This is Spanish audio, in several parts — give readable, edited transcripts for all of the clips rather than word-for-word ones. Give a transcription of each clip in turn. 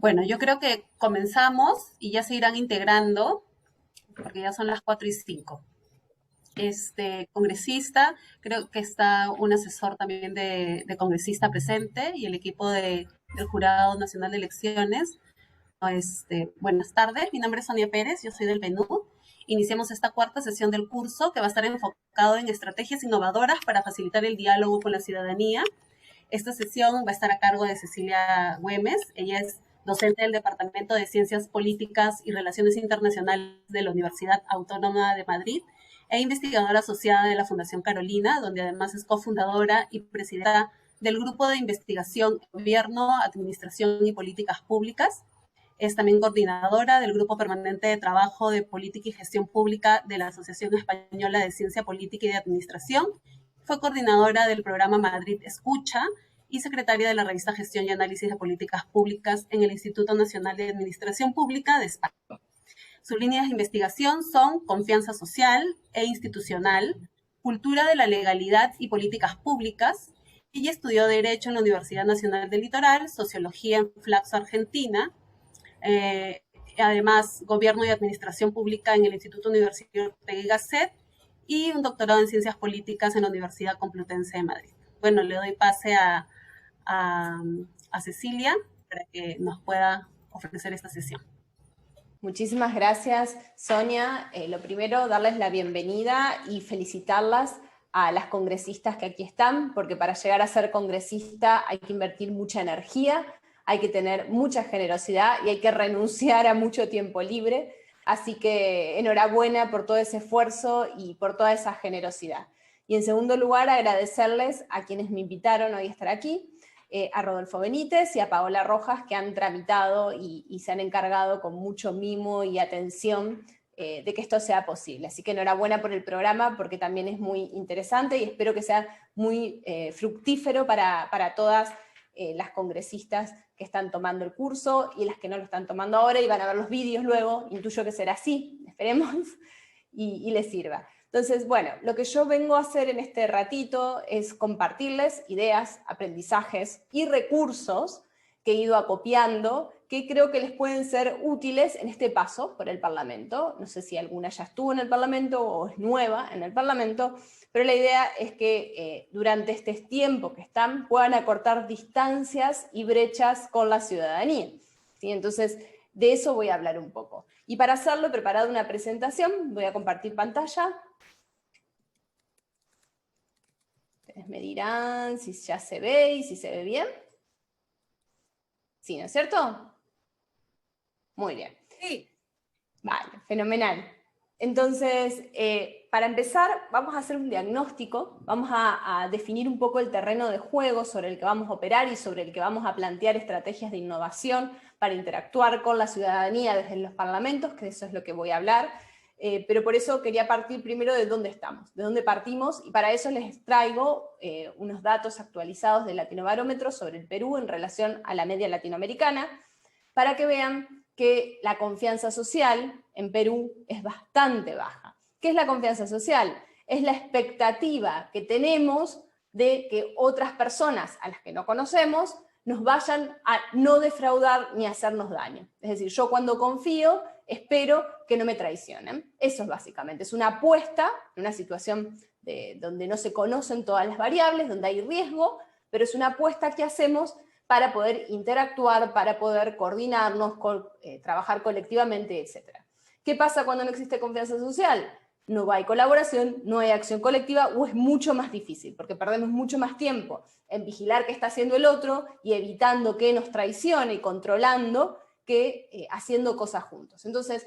Bueno, yo creo que comenzamos y ya se irán integrando, porque ya son las 4:05. Congresista, creo que está un asesor también de congresista presente y el equipo del Jurado Nacional de Elecciones. Buenas tardes, mi nombre es Sonia Pérez, yo soy del Perú. Iniciamos esta cuarta sesión del curso que va a estar enfocado en estrategias innovadoras para facilitar el diálogo con la ciudadanía. Esta sesión va a estar a cargo de Cecilia Güemes. Ella es docente del Departamento de Ciencias Políticas y Relaciones Internacionales de la Universidad Autónoma de Madrid e investigadora asociada de la Fundación Carolina, donde además es cofundadora y presidenta del Grupo de Investigación, Gobierno, Administración y Políticas Públicas. Es también coordinadora del Grupo Permanente de Trabajo de Política y Gestión Pública de la Asociación Española de Ciencia Política y de Administración. Fue coordinadora del programa Madrid Escucha y secretaria de la revista Gestión y Análisis de Políticas Públicas en el Instituto Nacional de Administración Pública de España. Sus líneas de investigación son confianza social e institucional, cultura de la legalidad y políticas públicas. Ella estudió Derecho en la Universidad Nacional del Litoral, Sociología en Flaxo, Argentina, además Gobierno y Administración Pública en el Instituto Universitario Ortega y Gasset y un doctorado en Ciencias Políticas en la Universidad Complutense de Madrid. Bueno, le doy pase a Cecilia para que nos pueda ofrecer esta sesión. Muchísimas gracias, Sonia. Lo primero, darles la bienvenida y felicitarlas a las congresistas que aquí están, porque para llegar a ser congresista hay que invertir mucha energía, hay que tener mucha generosidad y hay que renunciar a mucho tiempo libre. Así que enhorabuena por todo ese esfuerzo y por toda esa generosidad. Y en segundo lugar, agradecerles a quienes me invitaron hoy a estar aquí, a Rodolfo Benítez y a Paola Rojas, que han tramitado y se han encargado con mucho mimo y atención de que esto sea posible. Así que enhorabuena por el programa, porque también es muy interesante y espero que sea muy fructífero para todas las congresistas que están tomando el curso y las que no lo están tomando ahora y van a ver los vídeos luego, intuyo que será así, esperemos, y les sirva. Entonces, bueno, lo que yo vengo a hacer en este ratito es compartirles ideas, aprendizajes y recursos que he ido acopiando, que creo que les pueden ser útiles en este paso por el Parlamento. No sé si alguna ya estuvo en el Parlamento o es nueva en el Parlamento, pero la idea es que durante este tiempo que están puedan acortar distancias y brechas con la ciudadanía, ¿sí? Entonces, de eso voy a hablar un poco. Y para hacerlo he preparado una presentación, voy a compartir pantalla. Ustedes me dirán si ya se ve y si se ve bien. Sí, ¿no es cierto? Muy bien. Sí. Vale, fenomenal. Entonces, para empezar, vamos a hacer un diagnóstico, vamos a definir un poco el terreno de juego sobre el que vamos a operar y sobre el que vamos a plantear estrategias de innovación para interactuar con la ciudadanía desde los parlamentos, que de eso es lo que voy a hablar, pero por eso quería partir primero de dónde estamos, de dónde partimos, y para eso les traigo unos datos actualizados del Latinobarómetro sobre el Perú en relación a la media latinoamericana, para que vean que la confianza social en Perú es bastante baja. ¿Qué es la confianza social? Es la expectativa que tenemos de que otras personas a las que no conocemos nos vayan a no defraudar ni a hacernos daño. Es decir, yo cuando confío espero que no me traicionen. Eso es básicamente, es una apuesta en una situación donde no se conocen todas las variables, donde hay riesgo, pero es una apuesta que hacemos para poder interactuar, para poder coordinarnos, trabajar colectivamente, etc. ¿Qué pasa cuando no existe confianza social? No hay colaboración, no hay acción colectiva, o es mucho más difícil, porque perdemos mucho más tiempo en vigilar qué está haciendo el otro y evitando que nos traicione y controlando, que haciendo cosas juntos. Entonces,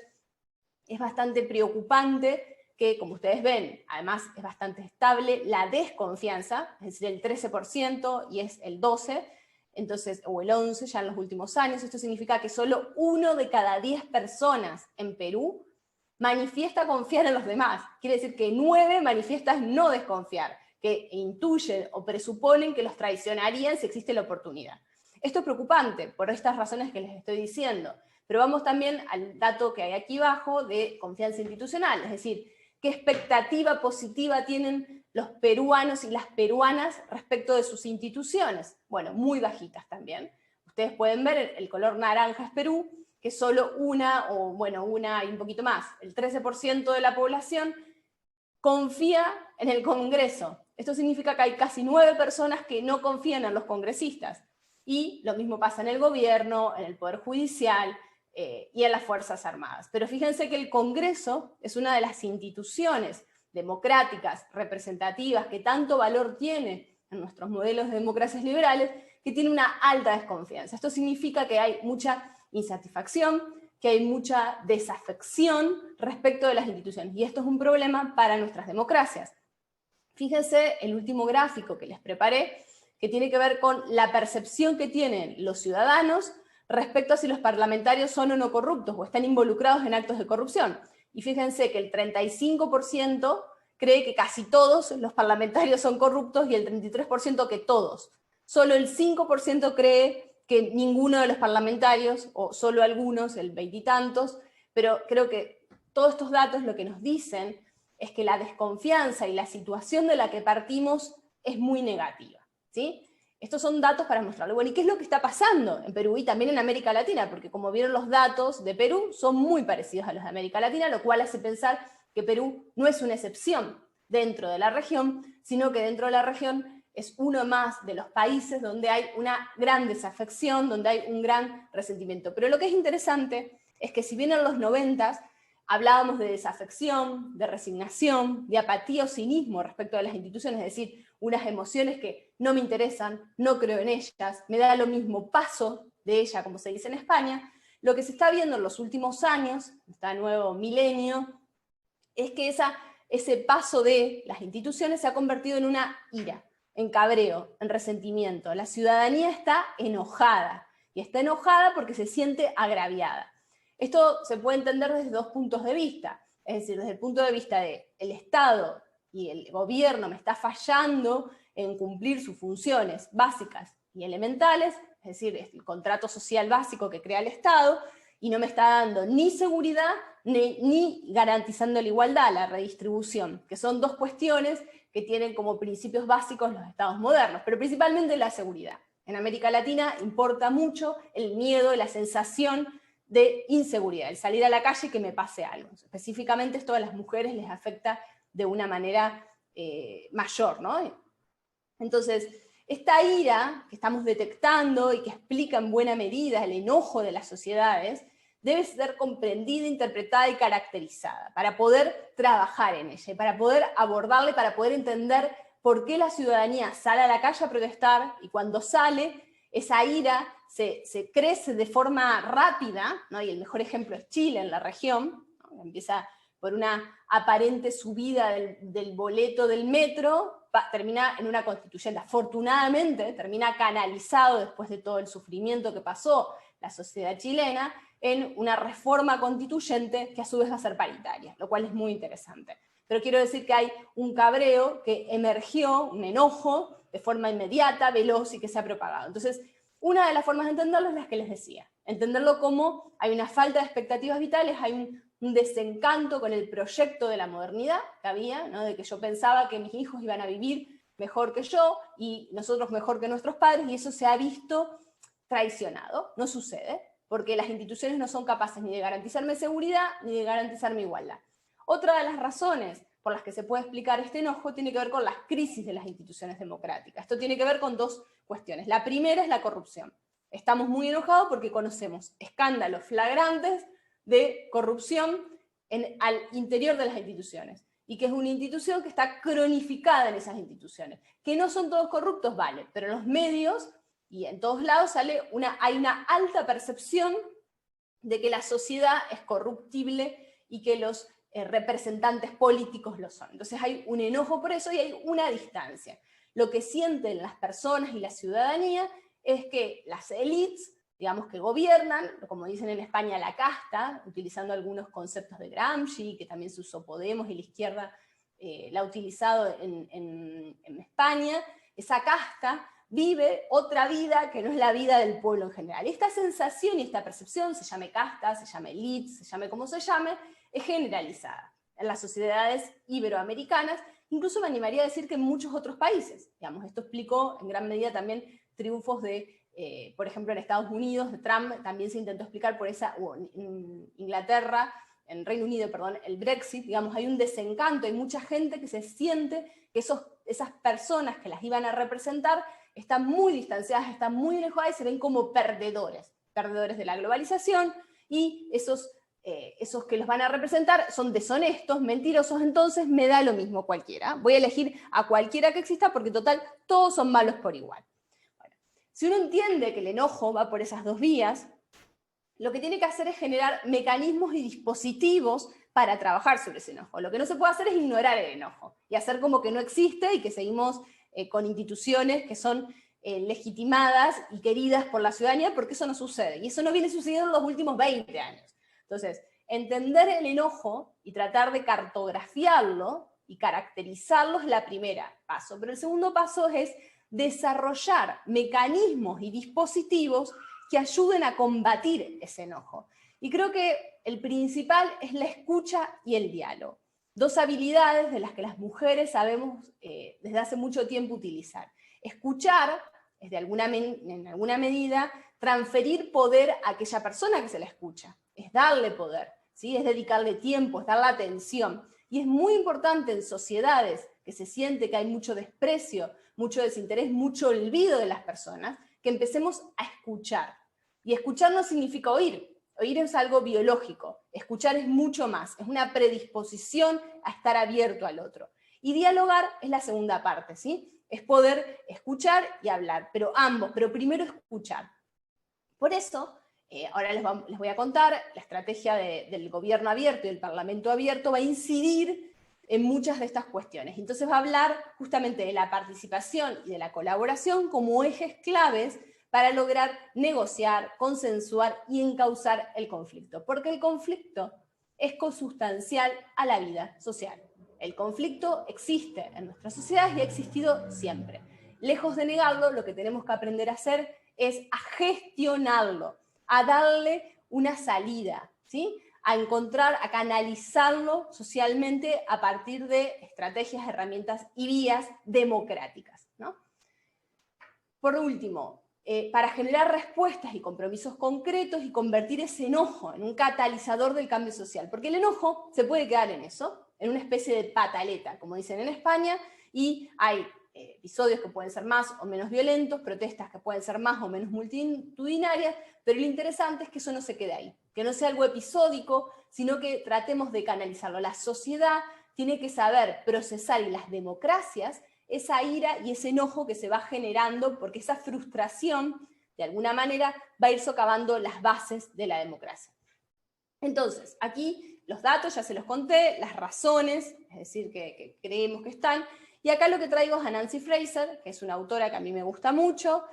es bastante preocupante que, como ustedes ven, además es bastante estable la desconfianza, es decir, el 13% y es el 12%, entonces, o el 11% ya en los últimos años. Esto significa que solo 1 de cada 10 personas en Perú manifiesta confiar en los demás. Quiere decir que 9 manifiestan no desconfiar, que intuyen o presuponen que los traicionarían si existe la oportunidad. Esto es preocupante por estas razones que les estoy diciendo, pero vamos también al dato que hay aquí abajo de confianza institucional, es decir, qué expectativa positiva tienen los peruanos y las peruanas respecto de sus instituciones. Bueno, muy bajitas también. ustedes pueden ver, el color naranja es Perú, que solo una y un poquito más, el 13% de la población confía en el Congreso. Esto significa que hay casi 9 personas que no confían en los congresistas. Y lo mismo pasa en el gobierno, en el Poder Judicial y en las Fuerzas Armadas. Pero fíjense que el Congreso es una de las instituciones democráticas, representativas, que tanto valor tiene en nuestros modelos de democracias liberales, que tiene una alta desconfianza. Esto significa que hay mucha insatisfacción, que hay mucha desafección respecto de las instituciones, y esto es un problema para nuestras democracias. Fíjense el último gráfico que les preparé, que tiene que ver con la percepción que tienen los ciudadanos respecto a si los parlamentarios son o no corruptos, o están involucrados en actos de corrupción. Y fíjense que el 35% cree que casi todos los parlamentarios son corruptos, y el 33% que todos. Solo el 5% cree que ninguno de los parlamentarios, o solo algunos, el 20 y tantos, pero creo que todos estos datos lo que nos dicen es que la desconfianza y la situación de la que partimos es muy negativa, ¿sí? Estos son datos para mostrarlo. Bueno, ¿y qué es lo que está pasando en Perú y también en América Latina? Porque como vieron, los datos de Perú son muy parecidos a los de América Latina, lo cual hace pensar que Perú no es una excepción dentro de la región, sino que dentro de la región es uno más de los países donde hay una gran desafección, donde hay un gran resentimiento. Pero lo que es interesante es que si bien en los 90 hablábamos de desafección, de resignación, de apatía o cinismo respecto a las instituciones, es decir, unas emociones que no me interesan, no creo en ellas, me da lo mismo, paso de ella, como se dice en España, lo que se está viendo en los últimos años, este nuevo milenio, es que ese paso de las instituciones se ha convertido en una ira, en cabreo, en resentimiento. La ciudadanía está enojada, y está enojada porque se siente agraviada. Esto se puede entender desde dos puntos de vista, es decir, desde el punto de vista de el Estado y el gobierno me está fallando en cumplir sus funciones básicas y elementales, es decir, el contrato social básico que crea el Estado, y no me está dando ni seguridad ni garantizando la igualdad, la redistribución, que son dos cuestiones que tienen como principios básicos los estados modernos, pero principalmente la seguridad. En América Latina importa mucho el miedo, la sensación de inseguridad, el salir a la calle y que me pase algo. Específicamente esto a las mujeres les afecta de una manera mayor, ¿no? Entonces, esta ira que estamos detectando y que explica en buena medida el enojo de las sociedades, debe ser comprendida, interpretada y caracterizada para poder trabajar en ella, y para poder abordarla, y para poder entender por qué la ciudadanía sale a la calle a protestar, y cuando sale, esa ira se crece de forma rápida, ¿no? Y el mejor ejemplo es Chile, en la región, ¿no? Empieza por una aparente subida del boleto del metro, termina en una constituyente. Afortunadamente, termina canalizado, después de todo el sufrimiento que pasó la sociedad chilena, en una reforma constituyente que a su vez va a ser paritaria, lo cual es muy interesante. Pero quiero decir que hay un cabreo que emergió, un enojo, de forma inmediata, veloz, y que se ha propagado. Entonces, una de las formas de entenderlo es las que les decía. Entenderlo como hay una falta de expectativas vitales, hay un desencanto con el proyecto de la modernidad que había, ¿no? De que yo pensaba que mis hijos iban a vivir mejor que yo, y nosotros mejor que nuestros padres, y eso se ha visto traicionado. No sucede, porque las instituciones no son capaces ni de garantizarme seguridad, ni de garantizarme igualdad. Otra de las razones por las que se puede explicar este enojo tiene que ver con las crisis de las instituciones democráticas. Esto tiene que ver con dos cuestiones. La primera es la corrupción. Estamos muy enojados porque conocemos escándalos flagrantes de corrupción al interior de las instituciones, y que es una institución que está cronificada en esas instituciones. Que no son todos corruptos, vale, pero en los medios y en todos lados hay una alta percepción de que la sociedad es corruptible y que los representantes políticos lo son. Entonces hay un enojo por eso y hay una distancia. Lo que sienten las personas y la ciudadanía es que las élites, digamos, que gobiernan, como dicen en España, la casta, utilizando algunos conceptos de Gramsci, que también se usó Podemos y la izquierda la ha utilizado en España, esa casta vive otra vida que no es la vida del pueblo en general. Esta sensación y esta percepción, se llame casta, se llame élite, se llame como se llame, es generalizada en las sociedades iberoamericanas, incluso me animaría a decir que en muchos otros países. Digamos, esto explicó en gran medida también triunfos de por ejemplo, en Estados Unidos, Trump también se intentó explicar por esa, o en Inglaterra, en Reino Unido, perdón, el Brexit, digamos, hay un desencanto, hay mucha gente que se siente que esas personas que las iban a representar están muy distanciadas, están muy lejos y se ven como perdedores de la globalización, y esos que los van a representar son deshonestos, mentirosos, entonces me da lo mismo cualquiera. Voy a elegir a cualquiera que exista porque total, todos son malos por igual. Bueno, si uno entiende que el enojo va por esas dos vías, lo que tiene que hacer es generar mecanismos y dispositivos para trabajar sobre ese enojo. Lo que no se puede hacer es ignorar el enojo y hacer como que no existe y que seguimos con instituciones que son legitimadas y queridas por la ciudadanía, porque eso no sucede. Y eso no viene sucediendo en los últimos 20 años. Entonces, entender el enojo y tratar de cartografiarlo y caracterizarlo es la primera paso. Pero el segundo paso es desarrollar mecanismos y dispositivos que ayuden a combatir ese enojo. Y creo que el principal es la escucha y el diálogo. Dos habilidades de las que las mujeres sabemos desde hace mucho tiempo utilizar. Escuchar es en alguna medida transferir poder a aquella persona que se la escucha. Es darle poder, ¿sí? Es dedicarle tiempo, es darle atención. Y es muy importante en sociedades que se siente que hay mucho desprecio, mucho desinterés, mucho olvido de las personas, que empecemos a escuchar. Y escuchar no significa oír. Oír es algo biológico. Escuchar es mucho más. Es una predisposición a estar abierto al otro. Y dialogar es la segunda parte, ¿sí? Es poder escuchar y hablar, pero ambos, pero primero escuchar. Por eso, ahora les voy a contar, la estrategia del gobierno abierto y del parlamento abierto va a incidir en muchas de estas cuestiones. Entonces va a hablar justamente de la participación y de la colaboración como ejes claves para lograr negociar, consensuar y encauzar el conflicto. Porque el conflicto es consustancial a la vida social. El conflicto existe en nuestras sociedades y ha existido siempre. Lejos de negarlo, lo que tenemos que aprender a hacer es a gestionarlo, a darle una salida, ¿sí? A encontrar, a canalizarlo socialmente a partir de estrategias, herramientas y vías democráticas, ¿no? Por último, para generar respuestas y compromisos concretos y convertir ese enojo en un catalizador del cambio social, porque el enojo se puede quedar en eso, en una especie de pataleta, como dicen en España, y hay episodios que pueden ser más o menos violentos, protestas que pueden ser más o menos multitudinarias, pero lo interesante es que eso no se quede ahí, que no sea algo episódico, sino que tratemos de canalizarlo. La sociedad tiene que saber procesar, y las democracias, esa ira y ese enojo que se va generando, porque esa frustración, de alguna manera, va a ir socavando las bases de la democracia. Entonces, aquí los datos ya se los conté, las razones, es decir, que creemos que están, y acá lo que traigo es a Nancy Fraser, que es una autora que a mí me gusta mucho,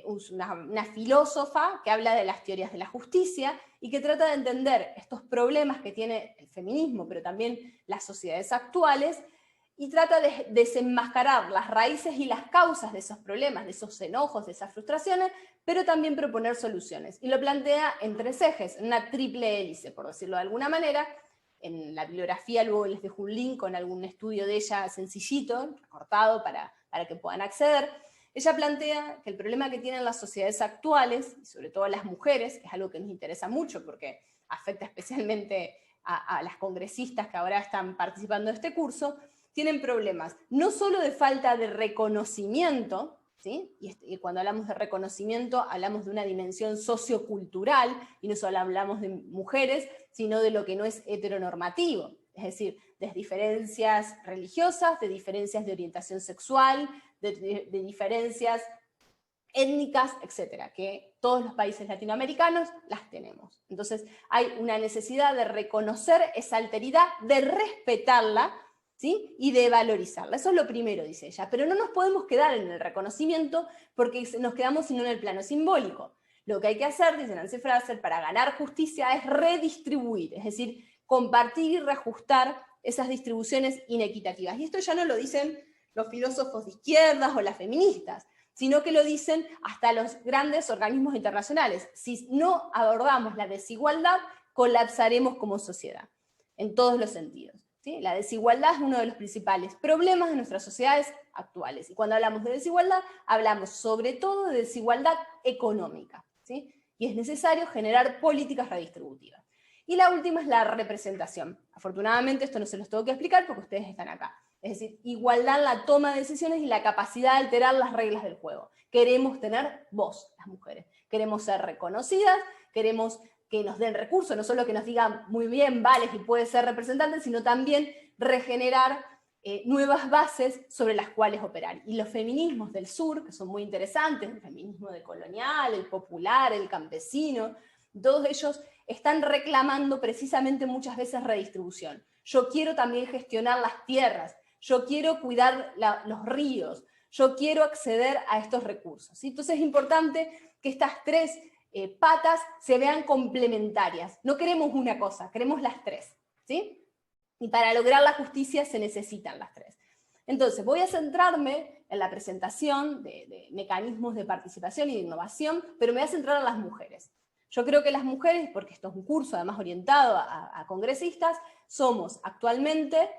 una filósofa que habla de las teorías de la justicia y que trata de entender estos problemas que tiene el feminismo, pero también las sociedades actuales, y trata de desenmascarar las raíces y las causas de esos problemas, de esos enojos, de esas frustraciones, pero también proponer soluciones. Y lo plantea en tres ejes, en una triple hélice, por decirlo de alguna manera. En la bibliografía luego les dejo un link con algún estudio de ella sencillito, recortado para que puedan acceder. Ella plantea que el problema que tienen las sociedades actuales, y sobre todo las mujeres, que es algo que nos interesa mucho porque afecta especialmente a las congresistas que ahora están participando de este curso, tienen problemas no solo de falta de reconocimiento, ¿sí? Y cuando hablamos de reconocimiento hablamos de una dimensión sociocultural, y no solo hablamos de mujeres, sino de lo que no es heteronormativo, es decir, de diferencias religiosas, de diferencias de orientación sexual, de diferencias étnicas, etcétera, que todos los países latinoamericanos las tenemos. Entonces hay una necesidad de reconocer esa alteridad, de respetarla, ¿sí? Y de valorizarla. Eso es lo primero, dice ella. Pero no nos podemos quedar en el reconocimiento porque nos quedamos sino en el plano simbólico. Lo que hay que hacer, dice Nancy Fraser, para ganar justicia es redistribuir, es decir, compartir y reajustar esas distribuciones inequitativas. Y esto ya no lo dicen los filósofos de izquierdas o las feministas, sino que lo dicen hasta los grandes organismos internacionales. Si no abordamos la desigualdad, colapsaremos como sociedad, en todos los sentidos. ¿sí? La desigualdad es uno de los principales problemas de nuestras sociedades actuales. Y cuando hablamos de desigualdad, hablamos sobre todo de desigualdad económica, ¿sí? Y es necesario generar políticas redistributivas. Y la última es la representación. Afortunadamente esto no se los tengo que explicar porque ustedes están acá. Es decir, igualdad en la toma de decisiones y la capacidad de alterar las reglas del juego. Queremos tener voz, las mujeres. Queremos ser reconocidas, queremos que nos den recursos, no solo que nos digan muy bien, vales y puedes ser representante, sino también regenerar nuevas bases sobre las cuales operar. Y los feminismos del sur, que son muy interesantes, el feminismo decolonial, el popular, el campesino, todos ellos están reclamando precisamente muchas veces redistribución. Yo quiero también gestionar las tierras, yo quiero cuidar los ríos, yo quiero acceder a estos recursos, ¿sí? Entonces es importante que estas tres patas se vean complementarias. No queremos una cosa, queremos las tres, ¿sí? Y para lograr la justicia se necesitan las tres. Entonces voy a centrarme en la presentación de mecanismos de participación y de innovación, pero me voy a centrar en las mujeres. Yo creo que las mujeres, porque esto es un curso además orientado a congresistas, somos actualmente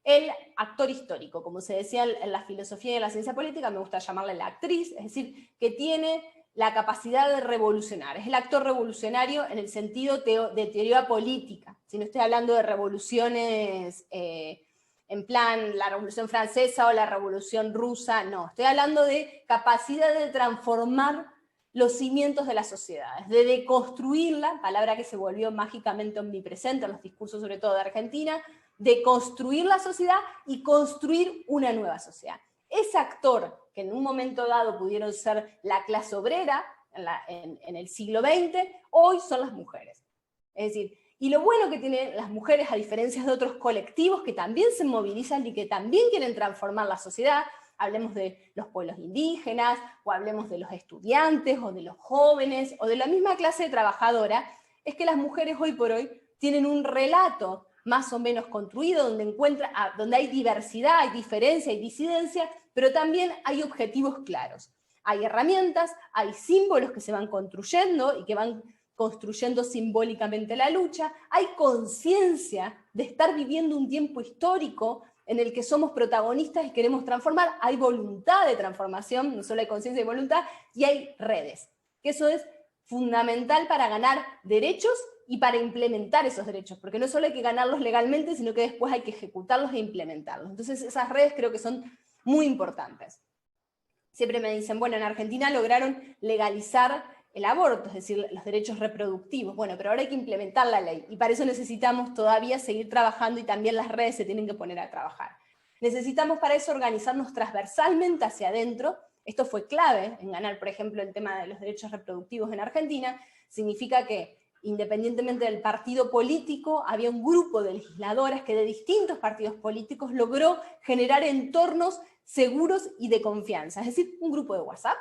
el actor histórico, como se decía en la filosofía y en la ciencia política, me gusta llamarle la actriz, es decir, que tiene la capacidad de revolucionar. Es el actor revolucionario en el sentido de teoría política. Si no estoy hablando de revoluciones en plan la Revolución Francesa o la Revolución Rusa, no. Estoy hablando de capacidad de transformar los cimientos de las sociedades, de deconstruirla, palabra que se volvió mágicamente omnipresente en los discursos sobre todo de Argentina, de construir la sociedad y construir una nueva sociedad. Ese actor que en un momento dado pudieron ser la clase obrera en el siglo XX, hoy son las mujeres. Es decir, y lo bueno que tienen las mujeres, a diferencia de otros colectivos que también se movilizan y que también quieren transformar la sociedad, hablemos de los pueblos indígenas, o hablemos de los estudiantes, o de los jóvenes, o de la misma clase trabajadora, es que las mujeres hoy por hoy tienen un relato más o menos construido, donde hay diversidad, hay diferencia, hay disidencia, pero también hay objetivos claros. Hay herramientas, hay símbolos que se van construyendo y que van construyendo simbólicamente la lucha, hay conciencia de estar viviendo un tiempo histórico en el que somos protagonistas y queremos transformar, hay voluntad de transformación, no solo hay conciencia y voluntad, y hay redes, que eso es fundamental para ganar derechos y para implementar esos derechos, porque no solo hay que ganarlos legalmente, sino que después hay que ejecutarlos e implementarlos. Entonces esas redes creo que son muy importantes. Siempre me dicen, bueno, en Argentina lograron legalizar el aborto, es decir, los derechos reproductivos. Bueno, pero ahora hay que implementar la ley, y para eso necesitamos todavía seguir trabajando, y también las redes se tienen que poner a trabajar. Necesitamos para eso organizarnos transversalmente hacia adentro. Esto fue clave en ganar, por ejemplo, el tema de los derechos reproductivos en Argentina. Significa que, independientemente del partido político, había un grupo de legisladoras que de distintos partidos políticos logró generar entornos seguros y de confianza. Es decir, un grupo de WhatsApp,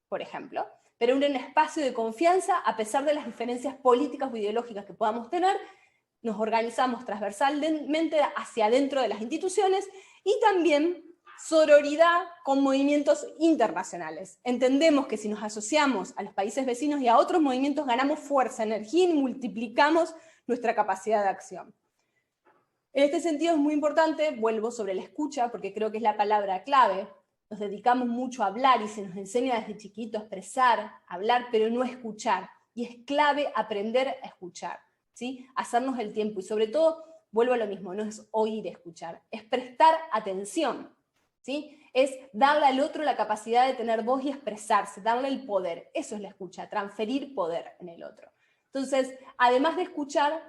por ejemplo, pero un espacio de confianza, a pesar de las diferencias políticas o ideológicas que podamos tener, nos organizamos transversalmente hacia adentro de las instituciones, y también sororidad con movimientos internacionales. Entendemos que si nos asociamos a los países vecinos y a otros movimientos, ganamos fuerza, energía y multiplicamos nuestra capacidad de acción. En este sentido es muy importante, vuelvo sobre la escucha, porque creo que es la palabra clave. Nos dedicamos mucho a hablar y se nos enseña desde chiquito a expresar, hablar, pero no a escuchar. Y es clave aprender a escuchar, ¿sí? Hacernos el tiempo, y sobre todo, vuelvo a lo mismo, no es oír escuchar, es prestar atención, ¿sí? Es darle al otro la capacidad de tener voz y expresarse, darle el poder. Eso es la escucha, transferir poder en el otro. Entonces, además de escuchar,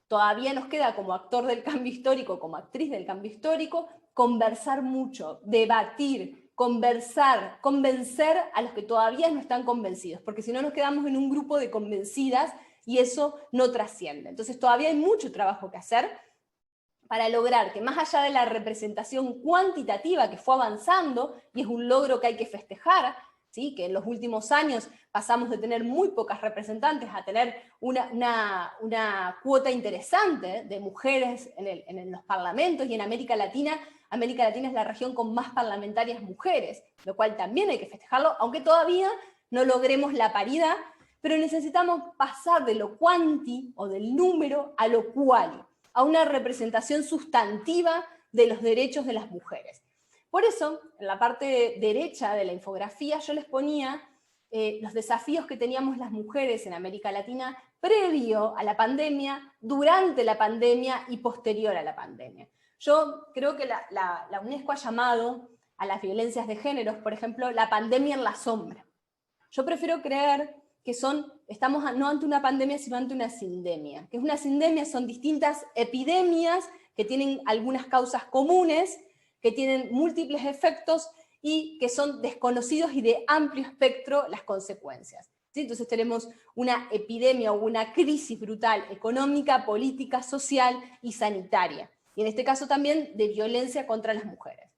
todavía nos queda como actor del cambio histórico, como actriz del cambio histórico, conversar mucho, debatir, conversar, convencer a los que todavía no están convencidos, porque si no nos quedamos en un grupo de convencidas y eso no trasciende. Entonces todavía hay mucho trabajo que hacer para lograr que, más allá de la representación cuantitativa que fue avanzando, y es un logro que hay que festejar, ¿sí? Que en los últimos años pasamos de tener muy pocas representantes a tener una cuota interesante de mujeres en los parlamentos, y en América Latina es la región con más parlamentarias mujeres, lo cual también hay que festejarlo, aunque todavía no logremos la paridad, pero necesitamos pasar de lo cuanti o del número a lo cuali. a una representación sustantiva de los derechos de las mujeres. Por eso, en la parte derecha de la infografía, yo les ponía los desafíos que teníamos las mujeres en América Latina previo a la pandemia, durante la pandemia y posterior a la pandemia. Yo creo que la UNESCO ha llamado a las violencias de géneros, por ejemplo, la pandemia en la sombra. Yo prefiero creer que estamos no ante una pandemia, sino ante una sindemia. Que es una sindemia, son distintas epidemias que tienen algunas causas comunes, que tienen múltiples efectos y que son desconocidos y de amplio espectro las consecuencias. ¿Sí? Entonces tenemos una epidemia o una crisis brutal económica, política, social y sanitaria. Y en este caso también de violencia contra las mujeres.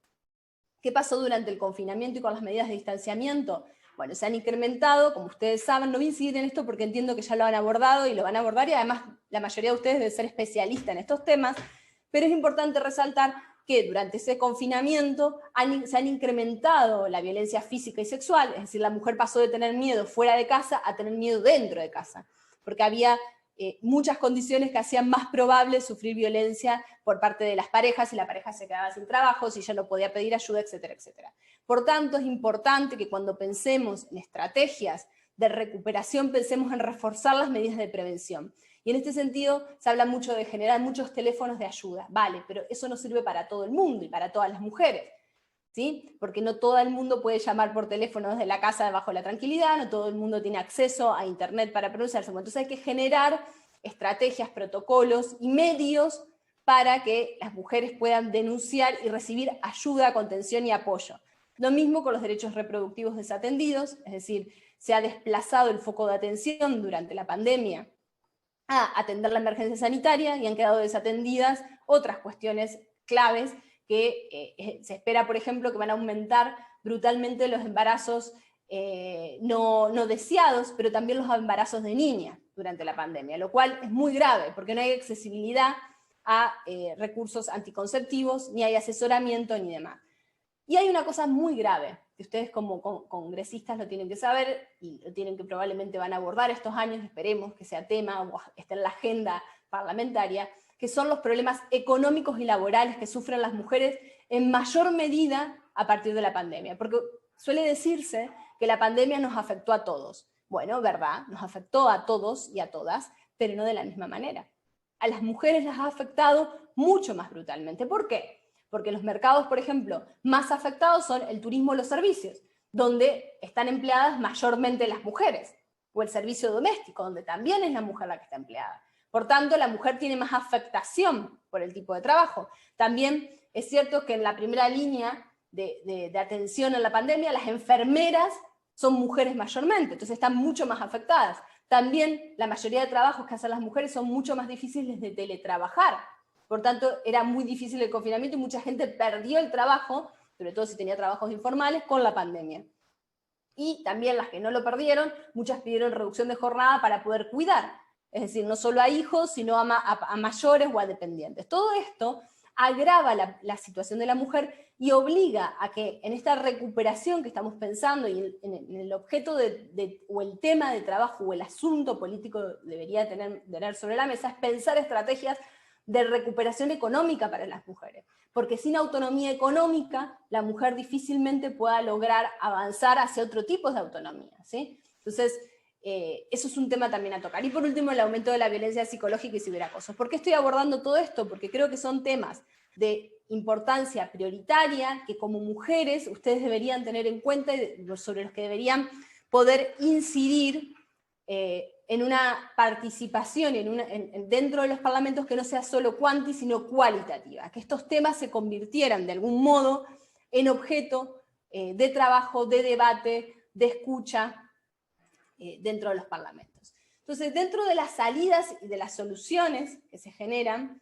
¿Qué pasó durante el confinamiento y con las medidas de distanciamiento? Bueno, se han incrementado, como ustedes saben, no voy a incidir en esto porque entiendo que ya lo han abordado y lo van a abordar, y además la mayoría de ustedes debe ser especialista en estos temas, pero es importante resaltar que durante ese confinamiento se han incrementado la violencia física y sexual, es decir, la mujer pasó de tener miedo fuera de casa a tener miedo dentro de casa, porque había muchas condiciones que hacían más probable sufrir violencia por parte de las parejas, si la pareja se quedaba sin trabajo, si ya no podía pedir ayuda, etcétera, etcétera. Por tanto, es importante que cuando pensemos en estrategias de recuperación, pensemos en reforzar las medidas de prevención. Y en este sentido se habla mucho de generar muchos teléfonos de ayuda, vale, pero eso no sirve para todo el mundo y para todas las mujeres, ¿sí? Porque no todo el mundo puede llamar por teléfono desde la casa bajo la tranquilidad, no todo el mundo tiene acceso a internet para pronunciarse. Entonces hay que generar estrategias, protocolos y medios para que las mujeres puedan denunciar y recibir ayuda, contención y apoyo. Lo mismo con los derechos reproductivos desatendidos, es decir, se ha desplazado el foco de atención durante la pandemia a atender la emergencia sanitaria y han quedado desatendidas otras cuestiones claves que se espera, por ejemplo, que van a aumentar brutalmente los embarazos no deseados, pero también los embarazos de niñas durante la pandemia, lo cual es muy grave, porque no hay accesibilidad a recursos anticonceptivos, ni hay asesoramiento, ni demás. Y hay una cosa muy grave, que ustedes como congresistas lo tienen que saber, y lo tienen que probablemente van a abordar estos años, esperemos que sea tema o esté en la agenda parlamentaria, que son los problemas económicos y laborales que sufren las mujeres en mayor medida a partir de la pandemia. Porque suele decirse que la pandemia nos afectó a todos. Bueno, verdad, nos afectó a todos y a todas, pero no de la misma manera. A las mujeres las ha afectado mucho más brutalmente. ¿Por qué? Porque los mercados, por ejemplo, más afectados son el turismo y los servicios, donde están empleadas mayormente las mujeres, o el servicio doméstico, donde también es la mujer la que está empleada. Por tanto, la mujer tiene más afectación por el tipo de trabajo. También es cierto que en la primera línea de atención a la pandemia, las enfermeras son mujeres mayormente, entonces están mucho más afectadas. También la mayoría de trabajos que hacen las mujeres son mucho más difíciles de teletrabajar. Por tanto, era muy difícil el confinamiento y mucha gente perdió el trabajo, sobre todo si tenía trabajos informales, con la pandemia. Y también las que no lo perdieron, muchas pidieron reducción de jornada para poder cuidar. Es decir, no solo a hijos, sino a mayores o a dependientes. Todo esto agrava la situación de la mujer y obliga a que en esta recuperación que estamos pensando y en el objeto o el tema de trabajo o el asunto político debería tener sobre la mesa, es pensar estrategias de recuperación económica para las mujeres. Porque sin autonomía económica, la mujer difícilmente pueda lograr avanzar hacia otro tipo de autonomía, ¿sí? Entonces, eso es un tema también a tocar. Y por último, el aumento de la violencia psicológica y ciberacoso. ¿Por qué estoy abordando todo esto? Porque creo que son temas de importancia prioritaria que como mujeres ustedes deberían tener en cuenta y sobre los que deberían poder incidir en una participación dentro de los parlamentos que no sea solo cuanti, sino cualitativa. Que estos temas se convirtieran de algún modo en objeto de trabajo, de debate, de escucha, dentro de los parlamentos. Entonces, dentro de las salidas y de las soluciones que se generan,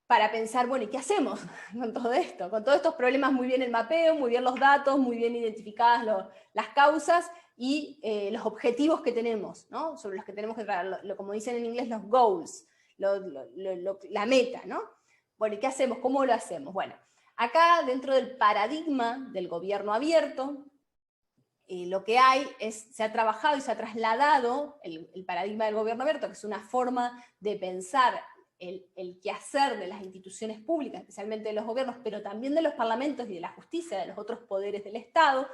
para pensar, bueno, ¿y qué hacemos con todo esto? Con todos estos problemas, muy bien el mapeo, muy bien los datos, muy bien identificadas las causas y los objetivos que tenemos, ¿no? Sobre los que tenemos que trabajar, como dicen en inglés, los goals, la meta, ¿no? Bueno, ¿y qué hacemos? ¿Cómo lo hacemos? Bueno, acá dentro del paradigma del gobierno abierto, lo que hay se ha trabajado y se ha trasladado el paradigma del gobierno abierto, que es una forma de pensar el quehacer de las instituciones públicas, especialmente de los gobiernos, pero también de los parlamentos y de la justicia, de los otros poderes del Estado,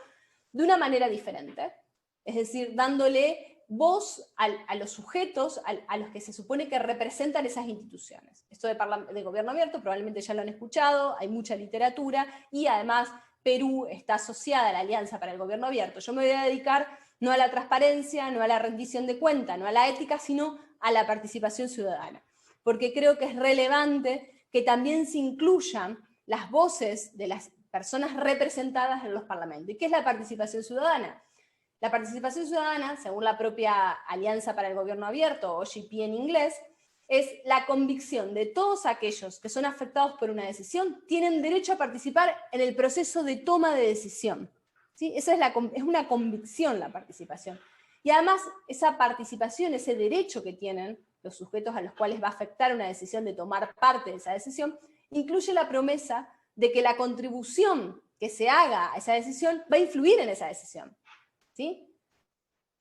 de una manera diferente. Es decir, dándole voz a los sujetos, a los que se supone que representan esas instituciones. Esto de gobierno abierto probablemente ya lo han escuchado, hay mucha literatura, y además Perú está asociada a la Alianza para el Gobierno Abierto. Yo me voy a dedicar no a la transparencia, no a la rendición de cuenta, no a la ética, sino a la participación ciudadana. Porque creo que es relevante que también se incluyan las voces de las personas representadas en los parlamentos. ¿Y qué es la participación ciudadana? La participación ciudadana, según la propia Alianza para el Gobierno Abierto, o OGP en inglés, es la convicción de todos aquellos que son afectados por una decisión, tienen derecho a participar en el proceso de toma de decisión. ¿Sí? Esa es una convicción, la participación. Y además, esa participación, ese derecho que tienen los sujetos a los cuales va a afectar una decisión de tomar parte de esa decisión, incluye la promesa de que la contribución que se haga a esa decisión va a influir en esa decisión. ¿Sí?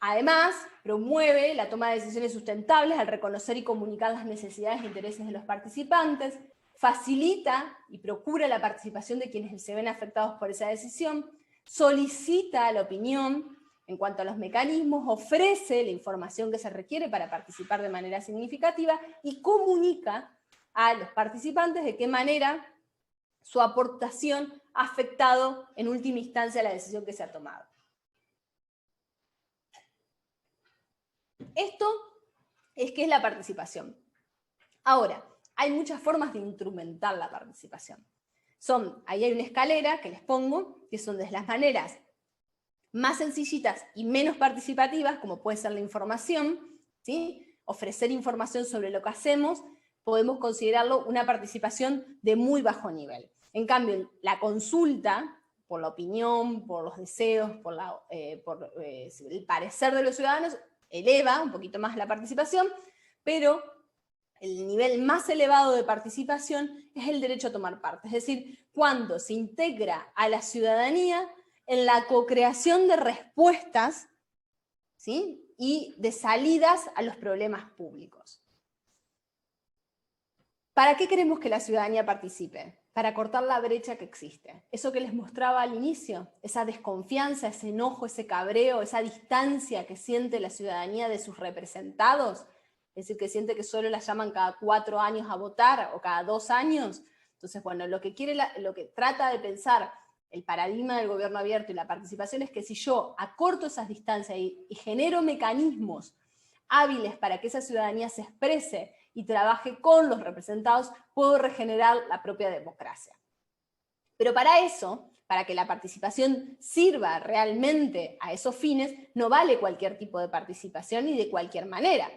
Además, promueve la toma de decisiones sustentables al reconocer y comunicar las necesidades e intereses de los participantes, facilita y procura la participación de quienes se ven afectados por esa decisión, solicita la opinión en cuanto a los mecanismos, ofrece la información que se requiere para participar de manera significativa y comunica a los participantes de qué manera su aportación ha afectado en última instancia la decisión que se ha tomado. Esto es qué es la participación. Ahora, hay muchas formas de instrumentar la participación. Ahí hay una escalera que les pongo, que son de las maneras más sencillitas y menos participativas, como puede ser la información, ¿sí? Ofrecer información sobre lo que hacemos, podemos considerarlo una participación de muy bajo nivel. En cambio, la consulta, por la opinión, por los deseos, por el parecer de los ciudadanos, eleva un poquito más la participación, pero el nivel más elevado de participación es el derecho a tomar parte, es decir, cuando se integra a la ciudadanía en la co-creación de respuestas, ¿sí? Y de salidas a los problemas públicos. ¿Para qué queremos que la ciudadanía participe? Para cortar la brecha que existe. Eso que les mostraba al inicio, esa desconfianza, ese enojo, ese cabreo, esa distancia que siente la ciudadanía de sus representados, es decir, que siente que solo la llaman cada 4 años a votar o cada 2 años. Entonces, bueno, lo que trata de pensar el paradigma del gobierno abierto y la participación es que si yo acorto esas distancias y genero mecanismos hábiles para que esa ciudadanía se exprese y trabaje con los representados, puedo regenerar la propia democracia. Pero para eso, para que la participación sirva realmente a esos fines, no vale cualquier tipo de participación y de cualquier manera.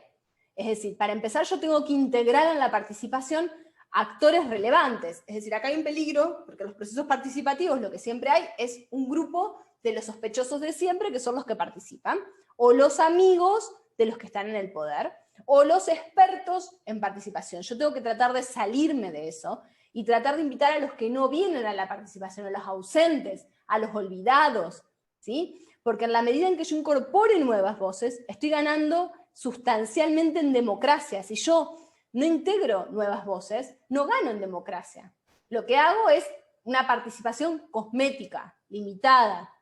Es decir, para empezar yo tengo que integrar en la participación actores relevantes. Es decir, acá hay un peligro, porque los procesos participativos lo que siempre hay es un grupo de los sospechosos de siempre, que son los que participan, o los amigos de los que están en el poder, o los expertos en participación. Yo tengo que tratar de salirme de eso y tratar de invitar a los que no vienen a la participación, a los ausentes, a los olvidados, ¿sí? Porque en la medida en que yo incorpore nuevas voces, estoy ganando sustancialmente en democracia. Si yo no integro nuevas voces, no gano en democracia. Lo que hago es una participación cosmética, limitada.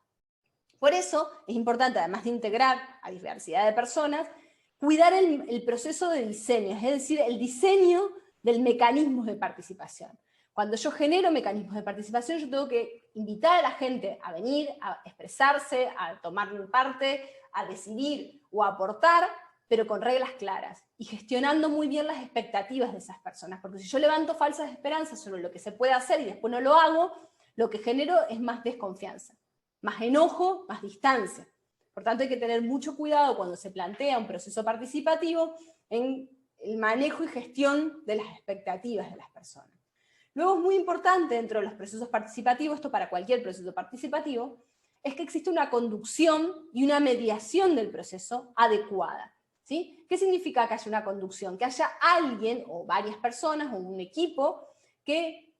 Por eso es importante, además de integrar a diversidad de personas, cuidar el proceso de diseño, es decir, el diseño del mecanismo de participación. Cuando yo genero mecanismos de participación, yo tengo que invitar a la gente a venir, a expresarse, a tomar parte, a decidir o a aportar, pero con reglas claras, y gestionando muy bien las expectativas de esas personas, porque si yo levanto falsas esperanzas sobre lo que se puede hacer y después no lo hago, lo que genero es más desconfianza, más enojo, más distancia. Por tanto, hay que tener mucho cuidado cuando se plantea un proceso participativo en el manejo y gestión de las expectativas de las personas. Luego es muy importante dentro de los procesos participativos, esto para cualquier proceso participativo, es que existe una conducción y una mediación del proceso adecuada. ¿Sí? ¿Qué significa que haya una conducción? Que haya alguien, o varias personas, o un equipo, que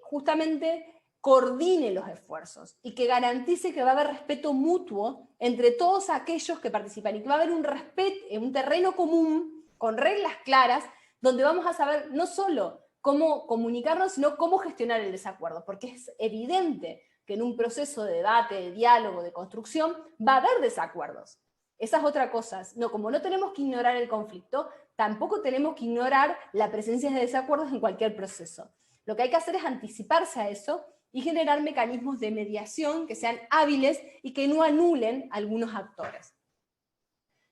justamente coordine los esfuerzos y que garantice que va a haber respeto mutuo entre todos aquellos que participan y que va a haber un respeto, un terreno común, con reglas claras, donde vamos a saber no solo cómo comunicarnos, sino cómo gestionar el desacuerdo, porque es evidente que en un proceso de debate, de diálogo, de construcción, va a haber desacuerdos. Esas otras cosas. No, como no tenemos que ignorar el conflicto, tampoco tenemos que ignorar la presencia de desacuerdos en cualquier proceso. Lo que hay que hacer es anticiparse a eso y generar mecanismos de mediación que sean hábiles y que no anulen a algunos actores.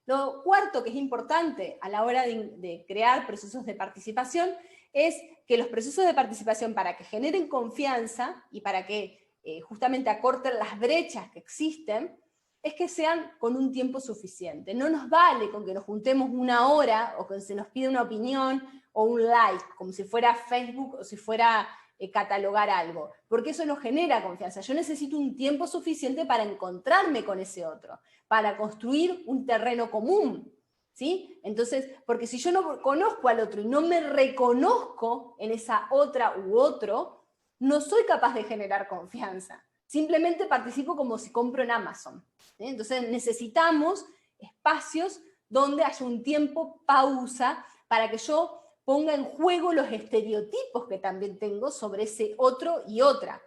Lo cuarto que es importante a la hora de crear procesos de participación es que los procesos de participación, para que generen confianza y para que justamente acorten las brechas que existen, es que sean con un tiempo suficiente. No nos vale con que nos juntemos una hora o que se nos pida una opinión o un like, como si fuera Facebook o si fuera catalogar algo, porque eso no genera confianza. Yo necesito un tiempo suficiente para encontrarme con ese otro, para construir un terreno común, ¿sí? Entonces, porque si yo no conozco al otro y no me reconozco en esa otra u otro, no soy capaz de generar confianza. Simplemente participo como si compro en Amazon, ¿sí? Entonces necesitamos espacios donde haya un tiempo, pausa, para que yo ponga en juego los estereotipos que también tengo sobre ese otro y otra.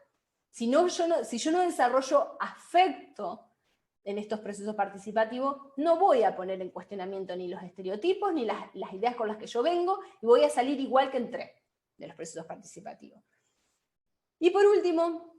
Si yo no desarrollo afecto en estos procesos participativos, no voy a poner en cuestionamiento ni los estereotipos, ni las ideas con las que yo vengo, y voy a salir igual que entré de los procesos participativos. Y por último,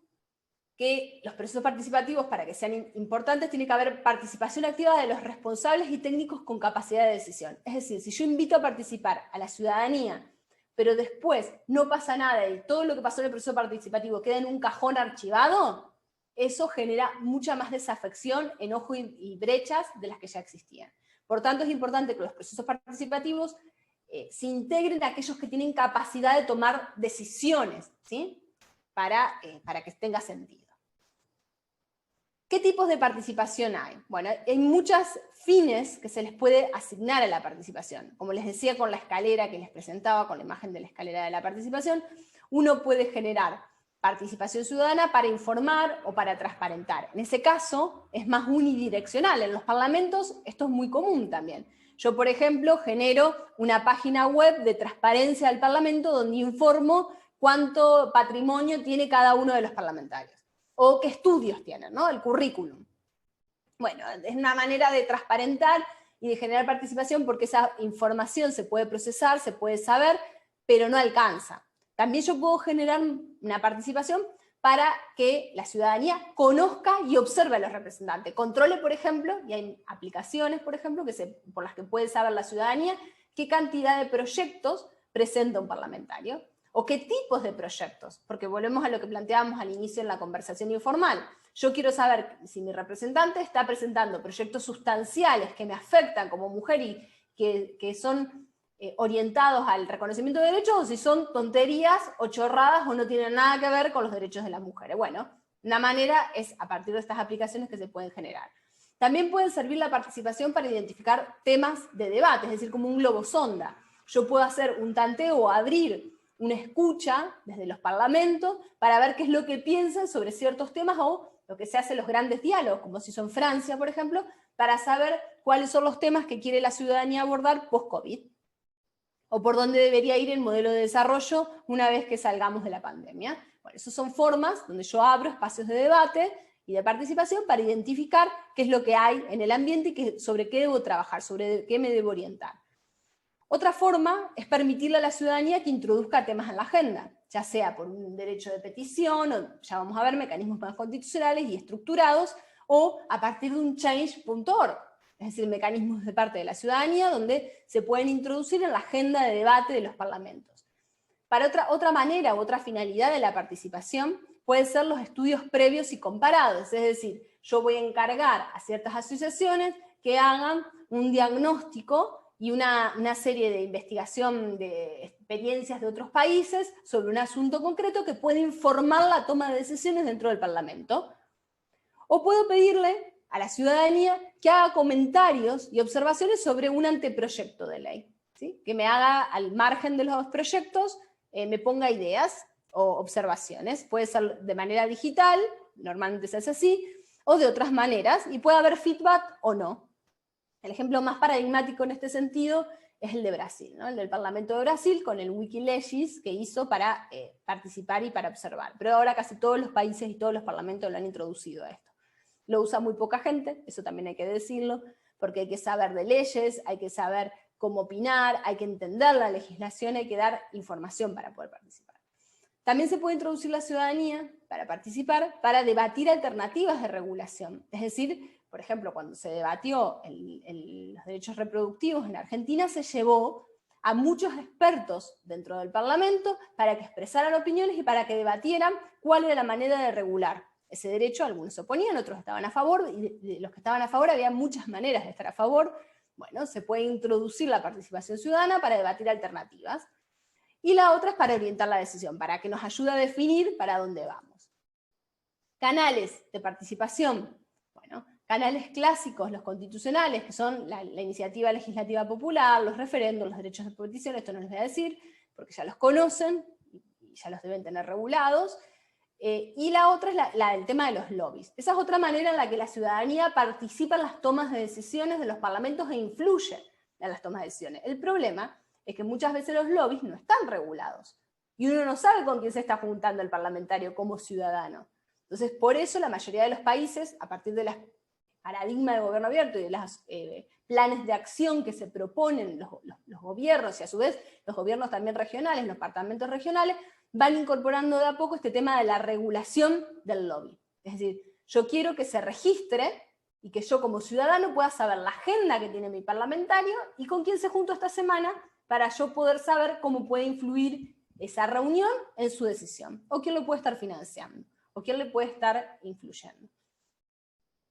que los procesos participativos, para que sean importantes, tiene que haber participación activa de los responsables y técnicos con capacidad de decisión. Es decir, si yo invito a participar a la ciudadanía, pero después no pasa nada y todo lo que pasó en el proceso participativo queda en un cajón archivado, eso genera mucha más desafección, enojo y brechas de las que ya existían. Por tanto, es importante que los procesos participativos se integren a aquellos que tienen capacidad de tomar decisiones, ¿sí? Para que tenga sentido. ¿Qué tipos de participación hay? Bueno, hay muchos fines que se les puede asignar a la participación. Como les decía con la escalera que les presentaba, con la imagen de la escalera de la participación, uno puede generar participación ciudadana para informar o para transparentar. En ese caso es más unidireccional. En los parlamentos esto es muy común también. Yo, por ejemplo, genero una página web de transparencia del Parlamento donde informo cuánto patrimonio tiene cada uno de los parlamentarios, o qué estudios tienen, ¿no? El currículum. Bueno, es una manera de transparentar y de generar participación porque esa información se puede procesar, se puede saber, pero no alcanza. También yo puedo generar una participación para que la ciudadanía conozca y observe a los representantes. Controle, por ejemplo, y hay aplicaciones, por ejemplo, por las que puede saber la ciudadanía qué cantidad de proyectos presenta un parlamentario. ¿O qué tipos de proyectos? Porque volvemos a lo que planteábamos al inicio en la conversación informal. Yo quiero saber si mi representante está presentando proyectos sustanciales que me afectan como mujer y que son orientados al reconocimiento de derechos, o si son tonterías o chorradas o no tienen nada que ver con los derechos de las mujeres. Bueno, una manera es a partir de estas aplicaciones que se pueden generar. También puede servir la participación para identificar temas de debate, es decir, como un globo sonda. Yo puedo hacer un tanteo o abrir una escucha desde los parlamentos para ver qué es lo que piensan sobre ciertos temas, o lo que se hace en los grandes diálogos, como se hizo en Francia, por ejemplo, para saber cuáles son los temas que quiere la ciudadanía abordar post-COVID, o por dónde debería ir el modelo de desarrollo una vez que salgamos de la pandemia. Bueno, esas son formas donde yo abro espacios de debate y de participación para identificar qué es lo que hay en el ambiente y sobre qué debo trabajar, sobre qué me debo orientar. Otra forma es permitirle a la ciudadanía que introduzca temas en la agenda, ya sea por un derecho de petición, o ya vamos a ver mecanismos más constitucionales y estructurados, o a partir de un change.org, es decir, mecanismos de parte de la ciudadanía donde se pueden introducir en la agenda de debate de los parlamentos. Para otra manera u otra finalidad de la participación pueden ser los estudios previos y comparados, es decir, yo voy a encargar a ciertas asociaciones que hagan un diagnóstico y una serie de investigación de experiencias de otros países sobre un asunto concreto que puede informar la toma de decisiones dentro del Parlamento. O puedo pedirle a la ciudadanía que haga comentarios y observaciones sobre un anteproyecto de ley, ¿sí? Que me haga, al margen de los proyectos, me ponga ideas o observaciones. Puede ser de manera digital, normalmente se hace así, o de otras maneras, y puede haber feedback o no. El ejemplo más paradigmático en este sentido es el de Brasil, ¿no? El del Parlamento de Brasil, con el Wikileaks que hizo para participar y para observar. Pero ahora casi todos los países y todos los parlamentos lo han introducido a esto. Lo usa muy poca gente, eso también hay que decirlo, porque hay que saber de leyes, hay que saber cómo opinar, hay que entender la legislación, hay que dar información para poder participar. También se puede introducir la ciudadanía para participar, para debatir alternativas de regulación. Es decir, por ejemplo, cuando se debatió los derechos reproductivos en Argentina, se llevó a muchos expertos dentro del Parlamento para que expresaran opiniones y para que debatieran cuál era la manera de regular ese derecho. Algunos se oponían, otros estaban a favor, y de los que estaban a favor había muchas maneras de estar a favor. Bueno, se puede introducir la participación ciudadana para debatir alternativas. Y la otra es para orientar la decisión, para que nos ayude a definir para dónde vamos. Canales de participación. Bueno, canales clásicos, los constitucionales, que son la iniciativa legislativa popular, los referendos, los derechos de petición, esto no les voy a decir, porque ya los conocen y ya los deben tener regulados. Y la otra es el tema de los lobbies. Esa es otra manera en la que la ciudadanía participa en las tomas de decisiones de los parlamentos e influye en las tomas de decisiones. El problema es que muchas veces los lobbies no están regulados. Y uno no sabe con quién se está juntando el parlamentario como ciudadano. Entonces, por eso la mayoría de los países, a partir de los paradigmas de gobierno abierto y de los planes de acción que se proponen los gobiernos, y a su vez los gobiernos también regionales, los parlamentos regionales, van incorporando de a poco este tema de la regulación del lobby. Es decir, yo quiero que se registre y que yo como ciudadano pueda saber la agenda que tiene mi parlamentario y con quién se juntó esta semana para yo poder saber cómo puede influir esa reunión en su decisión, o quién lo puede estar financiando, o quién le puede estar influyendo.